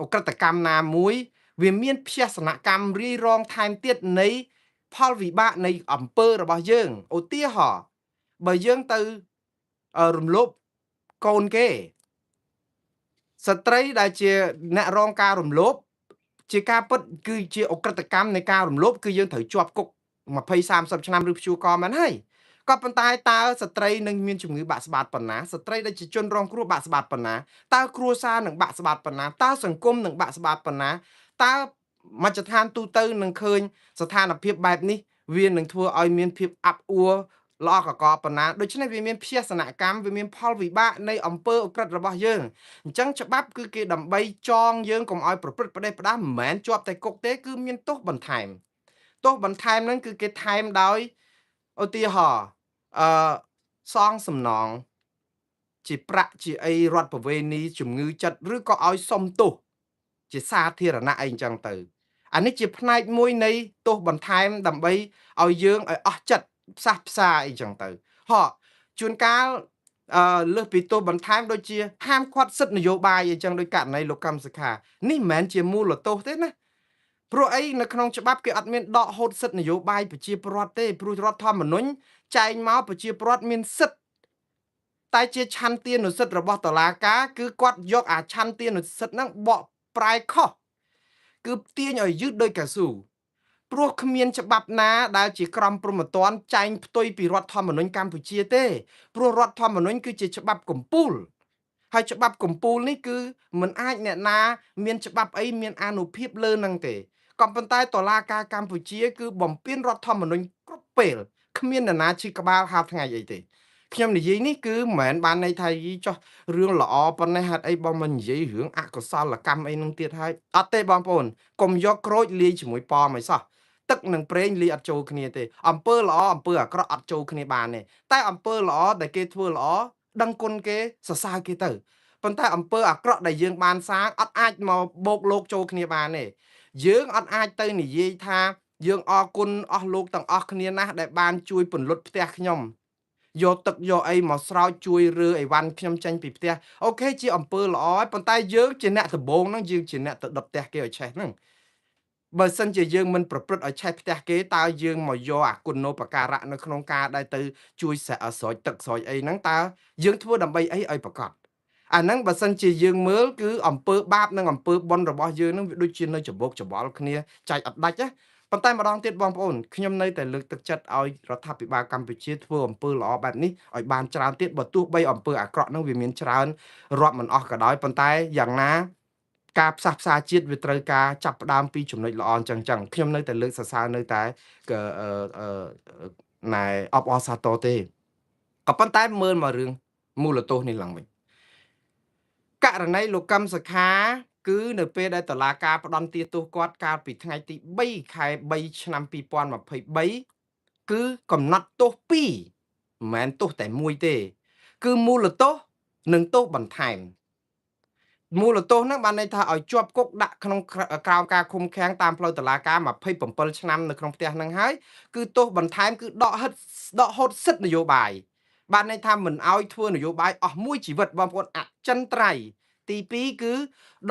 អក្រិតកម្មណាមួយវាមានភ្យាសនកម្មរាយរងថែមទៀតនៃផលវិបាកនៃអំពើរបស់យើងឧទាហរណ៍បើយើងទៅរំលោភកូនគេស្ត្រីដែលជាអ្នករងការរំលោភជាការពិតគឺជាអក្រិតកម្មនៃការរំលោភគឺយើងត្រូវជាប់គុក20-30ឆ្នាំឬព្យួរកមែនហើយក៏ប៉ុន្តែតើស្ត្រីនឹងមានជំងឺបាក់ស្បាតប៉ុណ្ណាស្ត្រីដែលជាជនរងគ្រោះបាក់ស្បាតប៉ុណ្ណាតើគ្រួសារនឹងបាក់ស្បាតប៉ុណ្ណាតើសង្គមនឹងបាក់ស្បាតប៉ុណ្ណាតើមជ្ឈដ្ឋានទូទៅនឹងឃើញស្ថានភាពបែបនេះវានឹងធ្វើឲ្យមានភាពអាប់អួរល្អកកប៉ុណ្ណាដូច្នេះវាមានភ្យាសនកម្មវាមានផលវិបាកនៃអំពើអក្រិតរបស់យើងអញ្ចឹងច្បាប់គឺគេដើម្បីចងយើងកុំឲ្យប្រព្រឹត្តផ្ដេសផ្ដាសមិនមែនជាប់តែគុកទេគឺមានទោសបន្ថែមទោសបន្ថែមហ្នឹងគឺគេថែមដោយឧទាហរណ៍សងសំណងជាប្រាក់ជាអីរដ្ឋប្រវេណីជំងឺចិត្តឬក៏ឲ្យសុំទោសជាសាធារណៈអីអញ្ចឹងទៅអានេះជាផ្នែកមួយនៃទោសបន្ថែមដើម្បីឲ្យយើងឲ្យអស់ចិត្តផ្សះផ្សាអីចឹងទៅជួនកាលលើសពីទោសបន្ថែមដូចជាហាមឃាត់សិទ្ធិនយោបាយអីចឹងដោយករណីលោកកម្មសខានេះមិនមែនជាមូលទោសទេណា ព្រោះអីនៅក្នុងច្បាប់គេអត់មានដកហូតសិទ្ធិនយោបាយប្រជាពលរដ្ឋទេព្រោះរដ្ឋធម្មនុញ្ញចែងមកប្រជាពលរដ្ឋមានសិទ្ធិតែជាឆន្ទានុសិទ្ធិរបស់តុលាការគឺគាត់យកអាឆន្ទានុសិទ្ធិហ្នឹងបកប្រែខុសគឺទាញឲ្យយឺតដោយកៅស៊ូព្រោះគ្មានច្បាប់ណាដែលជាក្រមព្រហ្មទណ្ឌចែងផ្ទុយពីរដ្ឋធម្មនុញ្ញកម្ពុជាទេព្រោះរដ្ឋធម្មនុញ្ញគឺជាច្បាប់កំពូលហើយច្បាប់កំពូលនេះគឺមិនអាចអ្នកណាមានច្បាប់អីមានអានុភាពលើនឹងទេក៏ប៉ុន្តែតុលាការកម្ពុជាគឺបំពេញរដ្ឋធម្មនុញ្ញគ្រប់ពេលគ្មាននរណាឈឺក្បាលហាលថ្ងៃអីទេខ្ញុំនិយាយនេះគឺមិនមែនបានន័យថាយីចោះរឿងល្អប៉ុណ្ណេះហេតុអីបងមិននិយាយរឿងអកុសលកម្មអីនឹងទៀតហើយអត់ទេបងប្អូនកុំយកក្រូចលាយជាមួយប៉មអីសោះទឹកនិងប្រេងលាយអត់ចូលគ្នាទេអំពើល្អអំពើអាក្រក់អត់ចូលគ្នាបានទេតែអំពើល្អដែលគេធ្វើល្អដឹងគុណគេសរសើរគេទៅប៉ុន្តែអំពើអាក្រក់ដែលយើងបានសាងអត់អាចមកបោកលោកចូលគ្នាបានទេយើងអត់អាចទៅនិយាយថាយើងអរគុណអស់លោកទាំងអស់គ្នាណាស់ដែលបានជួយពន្លត់ផ្ទះខ្ញុំយកទឹកយកអីមកស្រោចជួយរើអីវ៉ាន់ខ្ញុំចេញពីផ្ទះអូខេជាអំពើល្អហើយប៉ុន្តែយើងជាអ្នកដំបងហ្នឹងយើងជាអ្នកទៅដុតផ្ទះគេឲ្យឆេះហ្នឹងបើសិនជាយើងមិនប្រព្រឹត្តឲ្យឆេះផ្ទះគេតើយើងមកយកអាគុណូបការៈនៅក្នុងការដែលទៅជួយស្រោចទឹកស្រោចអីហ្នឹងតើយើងធ្វើដើម្បីអីឲ្យប្រកបអាហ្នឹងបើសិនជាយើងមើលគឺអំពើបាបនិងអំពើបុណ្យរបស់យើងហ្នឹងវាដូចជានៅច្បោកច្បល់គ្នាចែកអត់ដាច់ណាប៉ុន្តែម្ដងទៀតបងប្អូនខ្ញុំនៅតែលើកទឹកចិត្តឲ្យរដ្ឋាភិបាលកម្ពុជាធ្វើអំពើល្អបែបនេះឲ្យបានច្រើនទៀតបើទោះបីអំពើអាក្រក់ហ្នឹងវាមានច្រើនរាប់មិនអស់ក៏ដោយប៉ុន្តែយ៉ាងណាការផ្សះផ្សាជាតិវាត្រូវការចាប់ផ្ដើមពីចំណុចល្អអញ្ចឹងខ្ញុំនៅតែលើកសរសើរនៅតែណែអបអរសាទរទេក៏ប៉ុន្តែមើលមករឿងមូលទោសនេះឡើងវិញករណីលោកកឹមសុខាគឺនៅពេលដែលតុលាការផ្ដន្ទាទោសគាត់កាលពីថ្ងៃទី3ខែ3ឆ្នាំ2023គឺកំណត់ទោស2មិនមែនទោសតែមួយទេគឺមូលទោសនិងទោសបន្ថែមមូលទោសហ្នឹងបានន័យថាឲ្យជាប់គុកដាក់ក្នុងក្រោមការឃុំឃាំងតាមផ្លូវតុលាការ27ឆ្នាំនៅក្នុងផ្ទះហ្នឹងហើយគឺទោសបន្ថែមគឺដកហូតសិទ្ធិនយោបាយបានន័យថាមិនឲ្យធ្វើនយោបាយអស់មួយជីវិតបងប្អូនអចិន្ត្រៃយ៍ទី2គឺ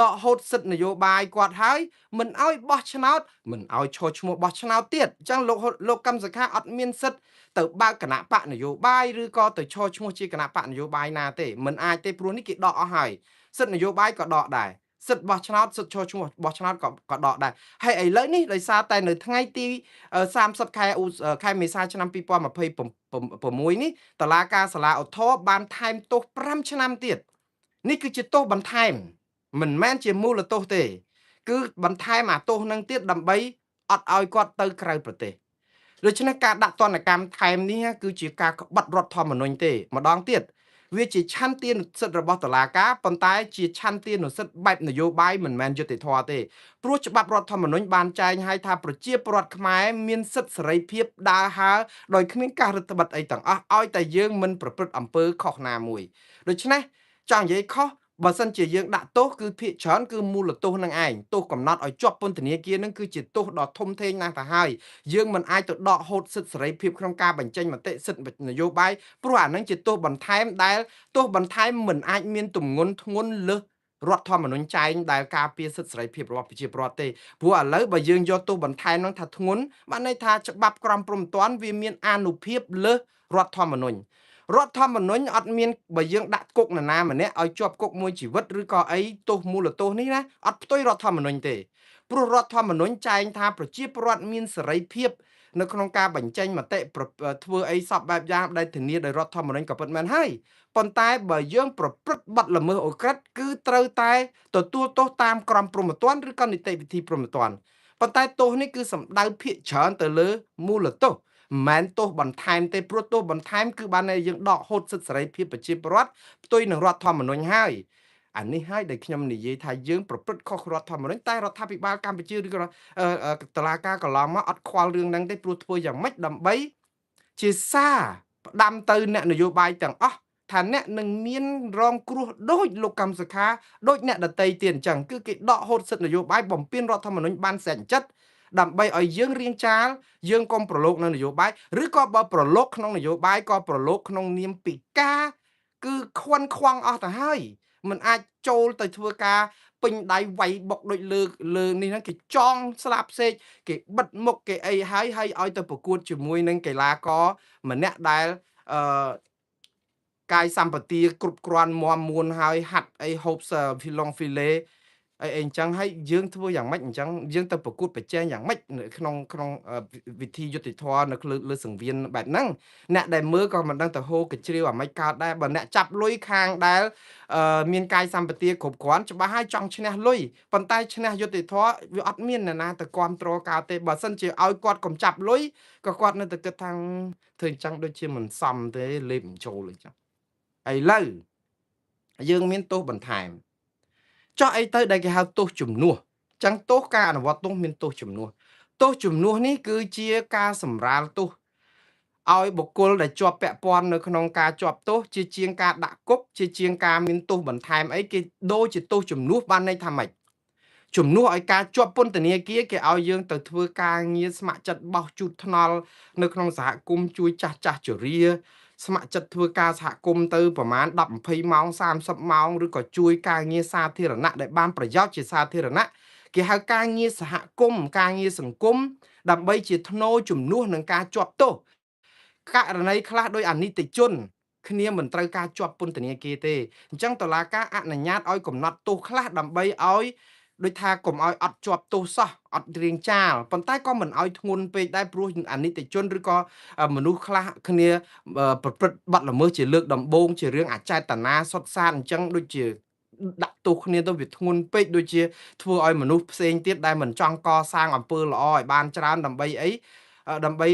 ដកហូតសិទ្ធិនយោបាយគាត់ហើយមិនឲ្យបោះឆ្នោតមិនឲ្យឈរឈ្មោះបោះឆ្នោតទៀតអញ្ចឹងលោកកឹមសុខាអត់មានសិទ្ធិទៅបើកគណៈបកនយោបាយឬក៏ទៅឈរឈ្មោះជាគណៈបកនយោបាយណាទេមិនអាចទេព្រោះនេះគេដកអស់ហើយសិទ្ធិនយោបាយក៏ដកដែរសិទ្ធិបោះឆ្នោតសិទ្ធិឈរឈ្មោះបោះឆ្នោតក៏ដកដែរហើយឥឡូវនេះដោយសារតែនៅថ្ងៃទី30ខែមេសាឆ្នាំ2026នេះតុលាការសាលាឧទ្ធរបានថែមទោស5ឆ្នាំទៀតនេះគឺជាទោសបន្ថែមមិនមែនជាមូលទោសទេគឺបន្ថែមអាទោសនឹងទៀតដើម្បីអត់ឲ្យគាត់ទៅក្រៅប្រទេសដូច្នេះការដាក់ទណ្ឌកម្មថែមនេះគឺជាការក្បត់រដ្ឋធម្មនុញ្ញទេម្ដងទៀតវាជាឆន្ទានុសិទ្ធិរបស់តុលាការប៉ុន្តែជាឆន្ទានុសិទ្ធិបែបនយោបាយមិនមែនយុត្តិធម៌ទេព្រោះច្បាប់រដ្ឋធម្មនុញ្ញបានចែងឲ្យថាប្រជាពលរដ្ឋខ្មែរមានសិទ្ធិសេរីភាពដើរហើរដោយគ្មានការរឹតបន្តឹងអីទាំងអស់ឲ្យតែយើងមិនប្រព្រឹត្តអំពើខុសណាមួយដូច្នេះចង់និយាយខុសបើសិនជាយើងដាក់ទោសគឺភាគច្រើនគឺមូលទោសនឹងឯងទោសកំណត់ឲ្យជាប់ពន្ធនាគារនឹងគឺជាទោសដ៏ធំធេងណាស់ទៅហើយយើងមិនអាចទៅដកហូតសិទ្ធិសេរីភាពក្នុងការបញ្ចេញមតិសិទ្ធិនយោបាយព្រោះអានឹងជាទោសបន្ថែមដែលទោសបន្ថែមមិនអាចមានទម្ងន់ធ្ងន់លើសរដ្ឋធម្មនុញ្ញចែងដែលការពារសិទ្ធិសេរីភាពរបស់ប្រជាពលរដ្ឋទេព្រោះឥឡូវបើយើងយកទោសបន្ថែមនោះថាធ្ងន់បានន័យថាច្បាប់ក្រមព្រហ្មទណ្ឌវាមានអានុភាពលើសរដ្ឋធម្មនុញ្ញរដ្ឋធម្មនុញ្ញអត់មានបើយើងដាក់គុកនរណាម្នាក់ឲ្យជាប់គុកមួយជីវិតឬក៏អីទោសមូលទោសនេះណាអត់ផ្ទុយរដ្ឋធម្មនុញ្ញទេព្រោះរដ្ឋធម្មនុញ្ញចែងថាប្រជាពលរដ្ឋមានសេរីភាពនៅក្នុងការបញ្ចេញមតិធ្វើអីសពបែបយ៉ាងដែលធានាដោយរដ្ឋធម្មនុញ្ញក៏ពិតមែនហើយប៉ុន្តែបើយើងប្រព្រឹត្តបទល្មើសអូក្រិដ្ឋគឺត្រូវតែទទួលទោសតាមក្រមព្រហ្មទណ្ឌឬក៏នីតិវិធីព្រហ្មទណ្ឌប៉ុន្តែទោសនេះគឺសំដៅភាគច្រើនទៅលើមូលទោសមិនមែនទោសបន្ថែមទេព្រោះទោសបន្ថែមគឺបានតែយើងដកហូតសិទ្ធិសេរីភាពប្រជាពលរដ្ឋផ្ទុយនឹងរដ្ឋធម្មនុញ្ញហើយអានេះហើយដែលខ្ញុំនិយាយថាយើងប្រព្រឹត្តខុសរដ្ឋធម្មនុញ្ញតែរដ្ឋាភិបាលកម្ពុជាឬក៏តុលាការកន្លងមកអត់ខ្វល់រឿងហ្នឹងទេព្រោះធ្វើយ៉ាងម៉េចដើម្បីជាសារផ្ដាំទៅអ្នកនយោបាយទាំងអស់ថាអ្នកនឹងមានរងគ្រោះដូចលោកកឹមសុខាដូចអ្នកដតីទៀតអញ្ចឹងគឺគេដកហូតសិទ្ធិនយោបាយបំពេញរដ្ឋធម្មនុញ្ញបានសែនចិត្តដើម្បីឲ្យយើងរៀងចាលយើងកុំប្រឡូកនៅនយោបាយឬក៏បើប្រឡូកក្នុងនយោបាយក៏ប្រឡូកក្នុងនាមពិការគឺខ្វាន់ខ្វងអស់ទៅហើយមិនអាចចូលទៅធ្វើការ ពេញដៃវាយបុកដូចលើនេះហ្នឹងគេចងស្លាប់សេកគេបិទមុខគេអីហើយឲ្យទៅប្រកួតជាមួយនឹងកីឡាករម្នាក់ដែលអឺកាយសម្បទាគ្រប់គ្រាន់មាំមួនហើយហាត់អីហូបហ្វីឡុងហ្វីលេអីអញ្ចឹងហើយយើងធ្វើយ៉ាងម៉េចអញ្ចឹងយើងទៅប្រកួតប្រជែងយ៉ាងម៉េចនៅក្នុងវិធីយុត្តិធម៌នៅលើសង្វៀនបែបហ្នឹងអ្នកដែលមើលក៏មិនដឹងទៅហូរកញ្ជ្រៀវអាម៉េចកើតដែរបើអ្នកចាប់លុយខាងដែលមានកាយសម្បទាគ្រប់គ្រាន់ច្បាស់ហើយចង់ឈ្នះលុយប៉ុន្តែឈ្នះយុត្តិធម៌វាអត់មាននរណាទៅគ្រប់គ្រងកើតទេបើសិនជាឲ្យគាត់កុំចាប់លុយក៏គាត់នៅតែគិតថាធ្វើអញ្ចឹងដូចជាមិនសមទេលេបបញ្ចូលអញ្ចឹងឥឡូវយើងមានទោសបន្ថែមចោះអីទៅដែលគេហៅទោសជំនួសចឹងទោសការអនុវត្តទោសមានទោសជំនួសទោសជំនួសនេះគឺជាការសម្រាលទោសឲ្យបុគ្គលដែលជាប់ពាក់ព័ន្ធនៅក្នុងការជាប់ទោសជាជាងការដាក់គុកជាជាងការមានទោសបន្ថែមអីគេដូចជាទោសជំនួសបានន័យថាម៉េចជំនួសឲ្យការជាប់ពន្ធនាគារគេឲ្យយើងទៅធ្វើការងារស្ម័គ្រចិត្តបោះជូតថ្នល់នៅក្នុងសហគមន៍ជួយចាស់ជរាស្ម័គ្រចិត្តធ្វើការសហគមន៍ទៅប្រមាណ10 20ម៉ោង30ម៉ោងឬក៏ជួយការងារសាធារណៈដែលបានប្រយោជន៍ជាសាធារណៈគេហៅការងារសហគមន៍ការងារសង្គមដើម្បីជាធ្នូជំនួសនឹងការជាប់ទោសករណីខ្លះដោយអនិច្ចជនគ្នាមិនត្រូវការជាប់ពន្ធនាគារទេអញ្ចឹងតុលាការអនុញ្ញាតឲ្យកំណត់ទោសខ្លះដើម្បីឲ្យដូចថាកុំឲ្យអត់ជាប់ទោសសោះអត់រៀងចាលប៉ុន្តែក៏មិនឲ្យធ្ងន់ពេកដែរព្រោះអនិច្ចជនឬក៏មនុស្សខ្លះគ្នាប្រព្រឹត្តបទល្មើសជាលើកដំបូងជារឿងអចេតនាសុទ្ធសាធអញ្ចឹងដូចជាដាក់ទោសគ្នាទៅវាធ្ងន់ពេកដូចជាធ្វើឲ្យមនុស្សផ្សេងទៀតដែលមិនចង់កសាងអំពើល្អឲ្យបានច្រើនដើម្បីអីដើម្បី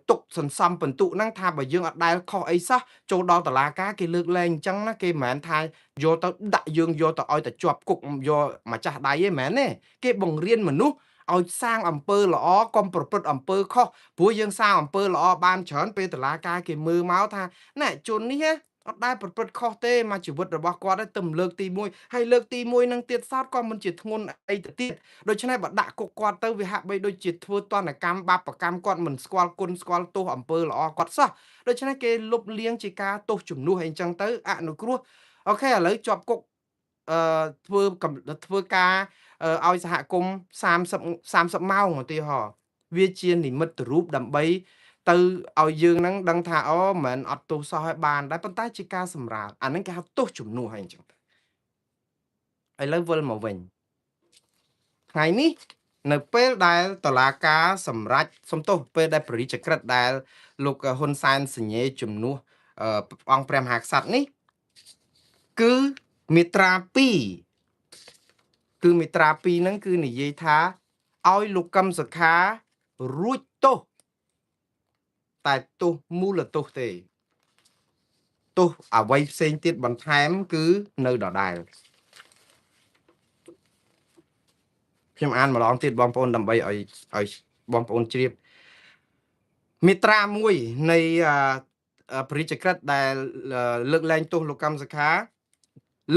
ទុកសន្សំពិន្ទុហ្នឹងថាបើយើងអត់ដែលខុសអីសោះចូលដល់តុលាការគេលើកលែងអញ្ចឹងណាគេមិនមែនថាយកទៅដាក់យើងយកទៅឲ្យតែជាប់គុកយកម្ចាស់ដៃទេមែនទេគេបង្រៀនមនុស្សឲ្យសាងអំពើល្អកុំប្រព្រឹត្តអំពើខុសព្រោះយើងសាងអំពើល្អបានច្រើនពេលតុលាការគេមើលមកថាណែជននេះអត់ដែលប្រព្រឹត្តខុសទេមកជីវិតរបស់គាត់ទៅលើកទី1ហើយលើកទី1នឹងទៀតសោតក៏មិនជាធ្ងន់អីទៅទៀតដូច្នេះបើដាក់គុកគាត់ទៅវាហាក់បីដូចជាធ្វើតនកម្មបាបកម្មគាត់មិនស្គាល់គុណស្គាល់ទោសអំពើល្អគាត់សោះដូច្នេះគេលុបលាងជាការទោសជំនួសអីចឹងទៅអនុគ្រោះអូខេឥឡូវជាប់គុកធ្វើការឲ្យសហគមន៍30ម៉ោងឧទាហរណ៍វាជានិមិត្តរូបដើម្បីទៅឲ្យយើងនឹងដឹងថាអូមិនអត់ទោសសោះឲ្យបានដែរប៉ុន្តែជាការសម្រាលអាហ្នឹងគេហៅទោសជំនួសហើយអញ្ចឹងឥឡូវវិលមកវិញថ្ងៃនេះនៅពេលដែលតុលាការសម្រេចសំទោសពេលដែលព្រះរាជក្រឹត្យដែលលោកហ៊ុនសែនសញ្ញេជំនួសអង្គព្រះមហាក្សត្រនេះគឺមាត្រា2គឺមាត្រា2ហ្នឹងគឺនិយាយថាឲ្យលោកកឹមសុខារួចទោសតែទោសមូលទោសទេទោសអ្វីផ្សេងទៀតបន្ថែមគឺនៅដដែលខ្ញុំអានម្ដងទៀតបងប្អូនដើម្បីឲ្យបងប្អូនជ្រាបមាត្រា1នៃព្រះរាជក្រឹត្យដែលលើកលែងទោសលោកកឹមសុខា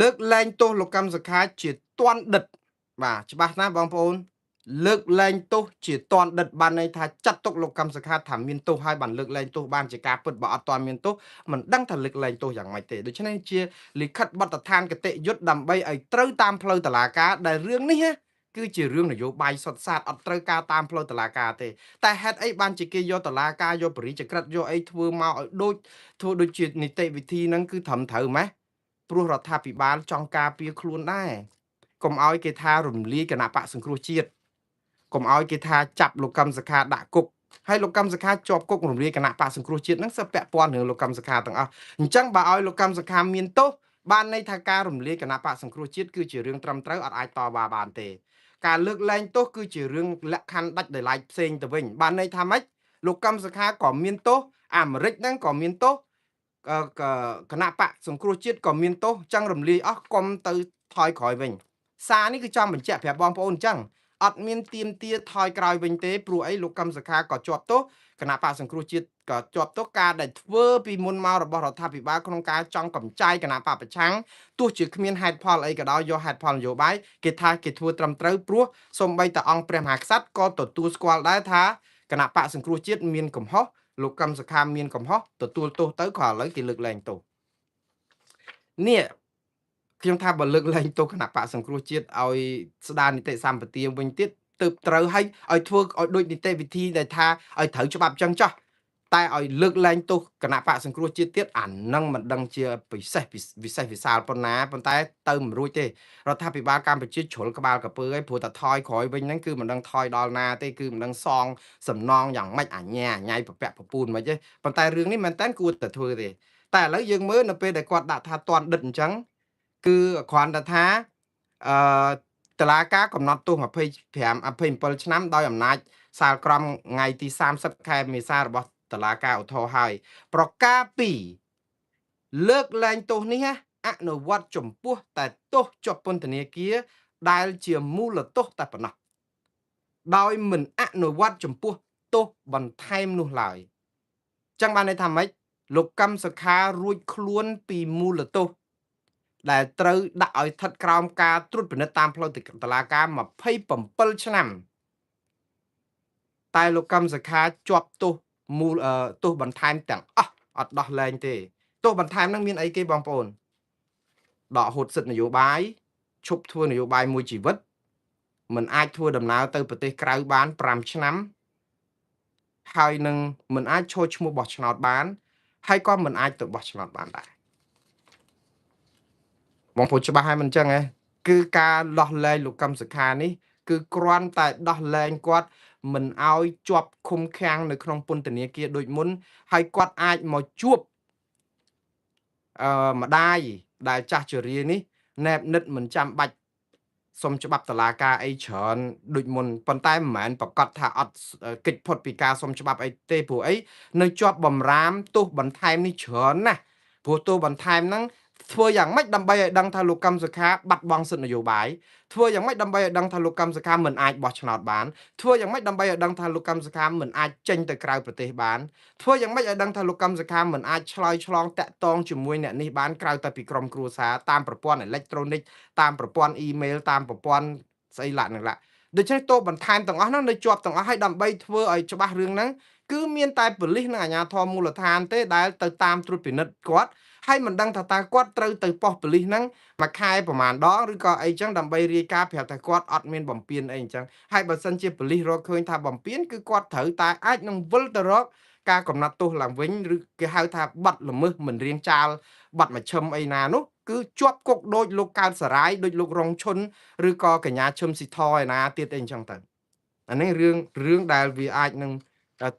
លើកលែងទោសលោកកឹមសុខាជាទណ្ឌិតបាទច្បាស់ណាស់បងប្អូនលើកលែងទោសជាទណ្ឌិតបានន័យថាចាត់ទុកលោកកឹមសុខាថាមានទោសហើយបានលើកលែងទោសបានជាការពិតបើអត់ទាន់មានទោសមិនដឹងថាលើកលែងទោសយ៉ាងម៉េចទេដូច្នេះជាលិខិតបទដ្ឋានគតិយុត្តដើម្បីឲ្យត្រូវតាមផ្លូវតុលាការដែលរឿងនេះគឺជារឿងនយោបាយសុទ្ធសាធអត់ត្រូវការតាមផ្លូវតុលាការទេតែហេតុអីបានជាគេយកតុលាការយកបរិយាក្រឹតយកអីធ្វើមកឲ្យធ្វើដូចជានីតិវិធីហ្នឹងគឺត្រឹមត្រូវម៉េះព្រោះរដ្ឋាភិបាលចង់ការពារខ្លួនដែរកុំឲ្យគេថារំលាយគណៈបកសង្គ្រោះជាតិកុំឲ្យគេថាចាប់លោកកឹមសុខាដាក់គុកហើយលោកកឹមសុខាជាប់គុករំលាយគណៈបកសង្គ្រោះជាតិហ្នឹងសឹកពាក់ព័ន្ធនឹងលោកកឹមសុខាទាំងអស់អញ្ចឹងបើឲ្យលោកកឹមសុខាមានទោសបានន័យថាការរំលាយគណៈបកសង្គ្រោះជាតិគឺជារឿងត្រឹមត្រូវអត់អាចតវ៉ាបានទេការលើកលែងទោសគឺជារឿងលក្ខខណ្ឌដាច់ដោយឡែកផ្សេងទៅវិញបានន័យថាម៉េចលោកកឹមសុខាក៏មានទោសអាមេរិកហ្នឹងក៏មានទោសគណៈបកសង្គ្រោះជាតិក៏មានទោសចឹងរំលាយអស់កុំទៅថយក្រោយវិញសារនេះគឺចង់បញ្ជាក់ប្រាប់បងប្អូនអញ្ចឹងអត់មានទៀមទាថយក្រោយវិញទេព្រោះអីលោកកឹមសុខាក៏ជាប់ទោសគណៈបកសង្គ្រោះជាតិក៏ជាប់ទោសការដែលធ្វើពីមុនមករបស់រដ្ឋាភិបាលក្នុងការចង់កម្ចាយគណៈបកប្រឆាំងទោះជាគ្មានហេតុផលអីក៏ដោយយកហេតុផលនយោបាយគេថាគេធ្វើត្រឹមត្រូវព្រោះសូម្បីតែអង្គព្រះមហាក្សត្រក៏ទទួលស្គាល់ដែរថាគណៈបកសង្គ្រោះជាតិមានកំហុសលោកកឹមសុខាមានកំហុសទទួលទោសទៅក៏ឥឡូវគេលើកលែងទោសនេះ ខ្ញុំថាបើលើកលែងទោសគណៈបកសង្គ្រោះជាតិឲ្យស្ដារនីតិសម្បទាវិញទៀតទើបត្រូវឲ្យធ្វើឲ្យដូចនីតិវិធីដែលថាឲ្យត្រូវច្បាប់ចឹងចោះតែឲ្យលើកលែងទោសគណៈបកសង្គ្រោះជាតិទៀតអានឹងមិនដឹងជាពិសេសវិសេសវិសាលប៉ុណ្ណាប៉ុន្តែទៅមិនរួចទេរដ្ឋាភិបាលកម្ពុជាជ្រុលក្បាលកពើហើយព្រោះតែថយក្រោយវិញហ្នឹងគឺមិនដឹងថយដល់ណាទេគឺមិនដឹងសងសំណងយ៉ាងម៉េចអញ្ញាយប្រពាក់ប្រពូនមិនទេប៉ុន្តែរឿងនេះមែនតើគួរតែធ្វើទេតែឥឡូវយើងមើលនៅពេលដែលគាត់ដាក់ថាតន់ដិតអញ្ចឹងគឺគ្រាន់តែថាអឺតឡាការកំណត់ទោស27ឆ្នាំដោយអំណាចសាលក្រមថ្ងៃទី30ខែមេសារបស់តឡាការឧទ្ធរហើយប្រការពីលើកលែងទោសនេះអនុវត្តចំពោះតែទោសជាប់ពន្ធនាគារដែលជាមូលទោសតែប៉ុណ្ណោះដោយមិនអនុវត្តចំពោះទោសបន្ថែមនោះឡើយចឹងបានន័យថាម៉េចលោកកឹមសុខារួចខ្លួនពីមូលទោសដែលត្រូវដាក់ឲ្យស្ថិតក្រោមការត្រួតពិនិត្យតាមផ្លូវតុលាការ27ឆ្នាំតែលោកកឹមសុខាជាប់ទោសបន្ថែមទាំងអស់អត់ដោះលែងទេទោសបន្ថែមហ្នឹងមានអីគេបងប្អូនដកហូតសិទ្ធិនយោបាយឈប់ធ្វើនយោបាយមួយជីវិតមិនអាចធ្វើដំណើរទៅប្រទេសក្រៅបាន5ឆ្នាំហើយនឹងមិនអាចឈរឈ្មោះបោះឆ្នោតបានហើយក៏មិនអាចទៅបោះឆ្នោតបានដែរបងប្អូនច្បាស់ហើយមិនអញ្ចឹងហ៎គឺការដោះលែងលោកកឹមសុខានេះគឺគ្រាន់តែដោះលែងគាត់មិនឲ្យជាប់ឃុំឃាំងនៅក្នុងពន្ធនាគារដូចមុនហើយគាត់អាចមកជួបម្ដាយដែលចាស់ជរានេះណែបនិតមិនចាំបាច់សុំច្បាប់តុលាការអីច្រើនដូចមុនប៉ុន្តែមិនមែនប្រកាសថាអត់កិច្ចផុតពីការសុំច្បាប់អីទេព្រោះអីនៅជាប់បំរាមទោសបន្ថែមនេះច្រើនណាស់ព្រោះទោសបន្ថែមហ្នឹងធ្វើយ៉ាងម៉េចដើម្បីឲ្យដឹងថាលោកកឹមសុខាបាត់បង់សិទ្ធិនយោបាយធ្វើយ៉ាងម៉េចដើម្បីឲ្យដឹងថាលោកកឹមសុខាមិនអាចបោះឆ្នោតបានធ្វើយ៉ាងម៉េចដើម្បីឲ្យដឹងថាលោកកឹមសុខាមិនអាចចេញទៅក្រៅប្រទេសបានធ្វើយ៉ាងម៉េចឲ្យដឹងថាលោកកឹមសុខាមិនអាចឆ្លើយឆ្លងតាក់ទងជាមួយអ្នកនេះបានក្រៅតែពីក្រុមគ្រួសារតាមប្រព័ន្ធអេឡិចត្រូនិកតាមប្រព័ន្ធអ៊ីមែលតាមប្រព័ន្ធស្អីឡាក់នឹងឡាក់ដូច្នេះតោបន្ថែមទាំងអស់ហ្នឹងនៅជាប់ទាំងអស់ហើយដើម្បីធ្វើឲ្យច្បាស់រឿងហ្នឹងគឺមានតែប៉ូលីសនិងអាជ្ញាធរមូលដ្ឋានទេដែលទៅតាមត្រួតពិនិត្យគាត់ហើយមិនដឹងថាតើគាត់ត្រូវទៅប៉ុស្តិ៍ប៉ូលីសហ្នឹងមួយខែប្រហែលដងឬក៏អីចឹងដើម្បីរាយការណ៍ប្រាប់ថាគាត់អត់មានបំពានអីអញ្ចឹងហើយបើសិនជាប៉ូលីសរកឃើញថាបំពានគឺគាត់ត្រូវតែអាចនឹងវិលទៅរកការកំណត់ទោសឡើងវិញឬគេហៅថាបាត់ល្មើសមិនរៀងចាលបាត់មជ្ឈិមអីណានោះគឺជាប់គុកដូចលោកកើតសរាយដូចលោករងឈុនឬក៏កញ្ញាឈឹមស៊ីធឯណាទៀតអីអញ្ចឹងទៅអានេះរឿងដែលវាអាចនឹង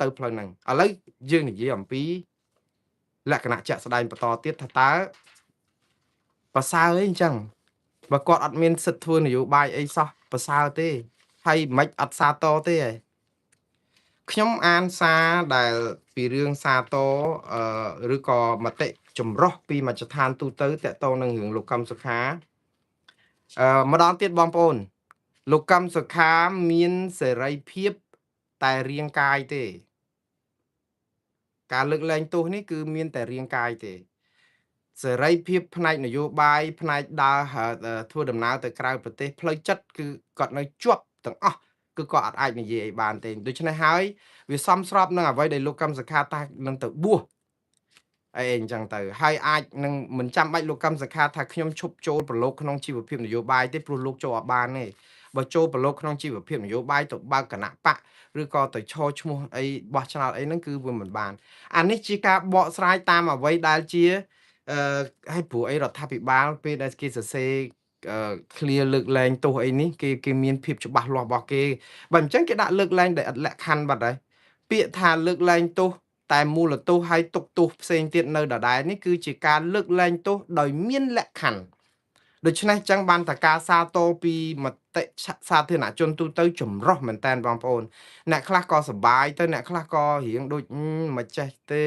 ទៅផ្លូវហ្នឹងឥឡូវយើងនិយាយអំពីលក្ខណៈជាក់ស្ដែងបន្តទៀតថាតើប្រសើរអីអញ្ចឹងបើគាត់អត់មានសិទ្ធិធ្វើនយោបាយអីសោះប្រសើរទេហើយមិនអត់សាទរទេឯងខ្ញុំអានសារដែលពីរឿងសាទរឬក៏មតិចម្រោះពីមជ្ឈដ្ឋានទូទៅតាក់ទងនឹងរឿងលោកកឹមសុខាម្ដងទៀតបងប្អូនលោកកឹមសុខាមានសេរីភាពតែរាងកាយទេការលើកលែងទោសនេះគឺមានតែរាងកាយទេសេរីភាពផ្នែកនយោបាយផ្នែកដើរធ្វើដំណើរទៅក្រៅប្រទេសផ្លូវចិត្តគឺគាត់នៅជាប់ទាំងអស់គឺគាត់អត់អាចនិយាយអីបានទេដូច្នេះហើយវាសមស្របនឹងអ្វីដែលលោកកឹមសុខាតានឹងទៅបួសអីអញ្ចឹងទៅហើយអាចនឹងមិនចាំបាច់លោកកឹមសុខាថាខ្ញុំឈប់ចូលប្រឡូកក្នុងជីវភាពនយោបាយទេព្រោះលោកចូលអត់បានទេបើចូលប្រឡូកក្នុងជីវភាពនយោបាយទៅបើកគណៈបកឬក៏ទៅឈរឈ្មោះអីបោះឆ្នោតអីហ្នឹងគឺវាមិនបានអានេះជាការបកស្រាយតាមអ្វីដែលជាឲ្យព្រោះអីរដ្ឋាភិបាលពេលដែលគេសរសេរឃ្លាលើកលែងទោសអីនេះគេមានភាពច្បាស់លាស់របស់គេបើអញ្ចឹងគេដាក់លើកលែងដែលអត់លក្ខខណ្ឌបាត់ហើយពាក្យថាលើកលែងទោសតែមូលទោសឲ្យទុកទោសផ្សេងទៀតនៅដដែលនេះគឺជាការលើកលែងទោសដោយមានលក្ខខណ្ឌដូច្នេះចឹងបានតការសាទរពីមតិសាធារណជនទូទៅចម្រុះមែនតើបងប្អូនអ្នកខ្លះក៏សប្បាយទៅអ្នកខ្លះក៏រៀងដូចមិនចេះទេ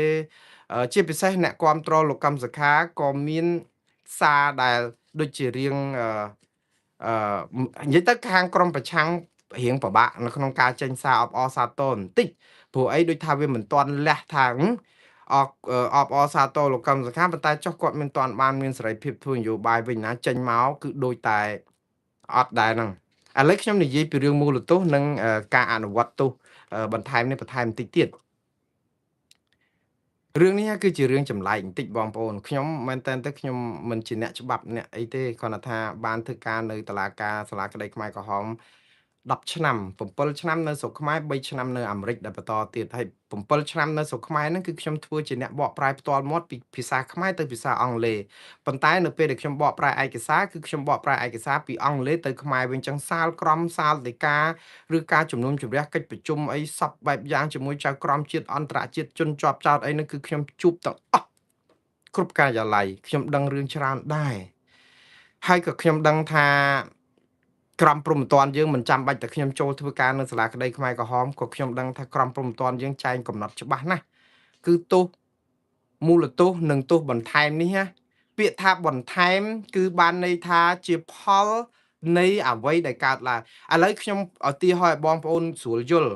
ជាពិសេសអ្នកគ្រប់គ្រងលោកកឹមសុខាក៏មានសារដែលដូចជារៀងនិយាយទៅខាងក្រមប្រឆាំងរៀងពិបាកនៅក្នុងការចេញសារអបអរសាទរបន្តិចព្រោះអីដូចថាវាមិនទាន់លះថាអបអរសាទរលោកកឹមសុខាប៉ុន្តែចុះគាត់មិនទាន់បានមានសេរីភាពធ្វើនយោបាយវិញណាចេញមកគឺដូចតែអត់ដែរហ្នឹងឥឡូវខ្ញុំនិយាយពីរឿងមូលទោសនិងការអនុវត្តទោសបន្ថែមនេះបន្ថែមបន្តិចទៀត រឿងនេះគឺជារឿងចម្លែកបន្តិចបងប្អូនខ្ញុំមែនតើទៅខ្ញុំមិនជាអ្នកច្បាប់អ្នកអីទេគ្រាន់តែថាបានធ្វើការនៅតុលាការសាលាក្តីខ្មែរក្រហម10ឆ្នាំ7ឆ្នាំនៅស្រុកខ្មែរ3ឆ្នាំនៅអាមេរិកដែលបន្តទៀតហើយ7ឆ្នាំនៅស្រុកខ្មែរហ្នឹងគឺខ្ញុំធ្វើជាអ្នកបកប្រែផ្ទាល់មាត់ពីភាសាខ្មែរទៅភាសាអង់គ្លេសប៉ុន្តែនៅពេលដែលខ្ញុំបកប្រែឯកសារគឺខ្ញុំបកប្រែឯកសារពីអង់គ្លេសទៅខ្មែរវិញចឹងសាលក្រមសាលដីកាឬការជំនុំជម្រះកិច្ចប្រជុំអីសពបែបយ៉ាងជាមួយចៅក្រមជាតិអន្តរជាតិជនជាប់ចោតអីហ្នឹងគឺខ្ញុំជួបទាំងអស់គ្រប់ការិយាល័យខ្ញុំដឹងរឿងច្រើនដែរហើយក៏ខ្ញុំដឹងថាក្រមព្រហ្មទណ្ឌយើងមិនចាំបាច់តែខ្ញុំចូលធ្វើការនៅសាលាក្តីខ្មែរក្រហមក៏ខ្ញុំដឹងថាក្រមព្រហ្មទណ្ឌយើងចែងកំណត់ច្បាស់ណាស់គឺទោសមូលទោសនិងទោសបន្ថែមនេះណាពាក្យថាបន្ថែមគឺបានន័យថាជាផលនៃអ្វីដែលកើតឡើងឥឡូវខ្ញុំឧទាហរណ៍ឲ្យបងប្អូនស្រួលយល់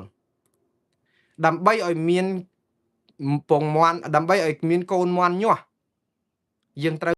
ដើម្បីឲ្យមានពងមាន់ដើម្បីឲ្យមានកូនមាន់ញាស់យើងត្រូវ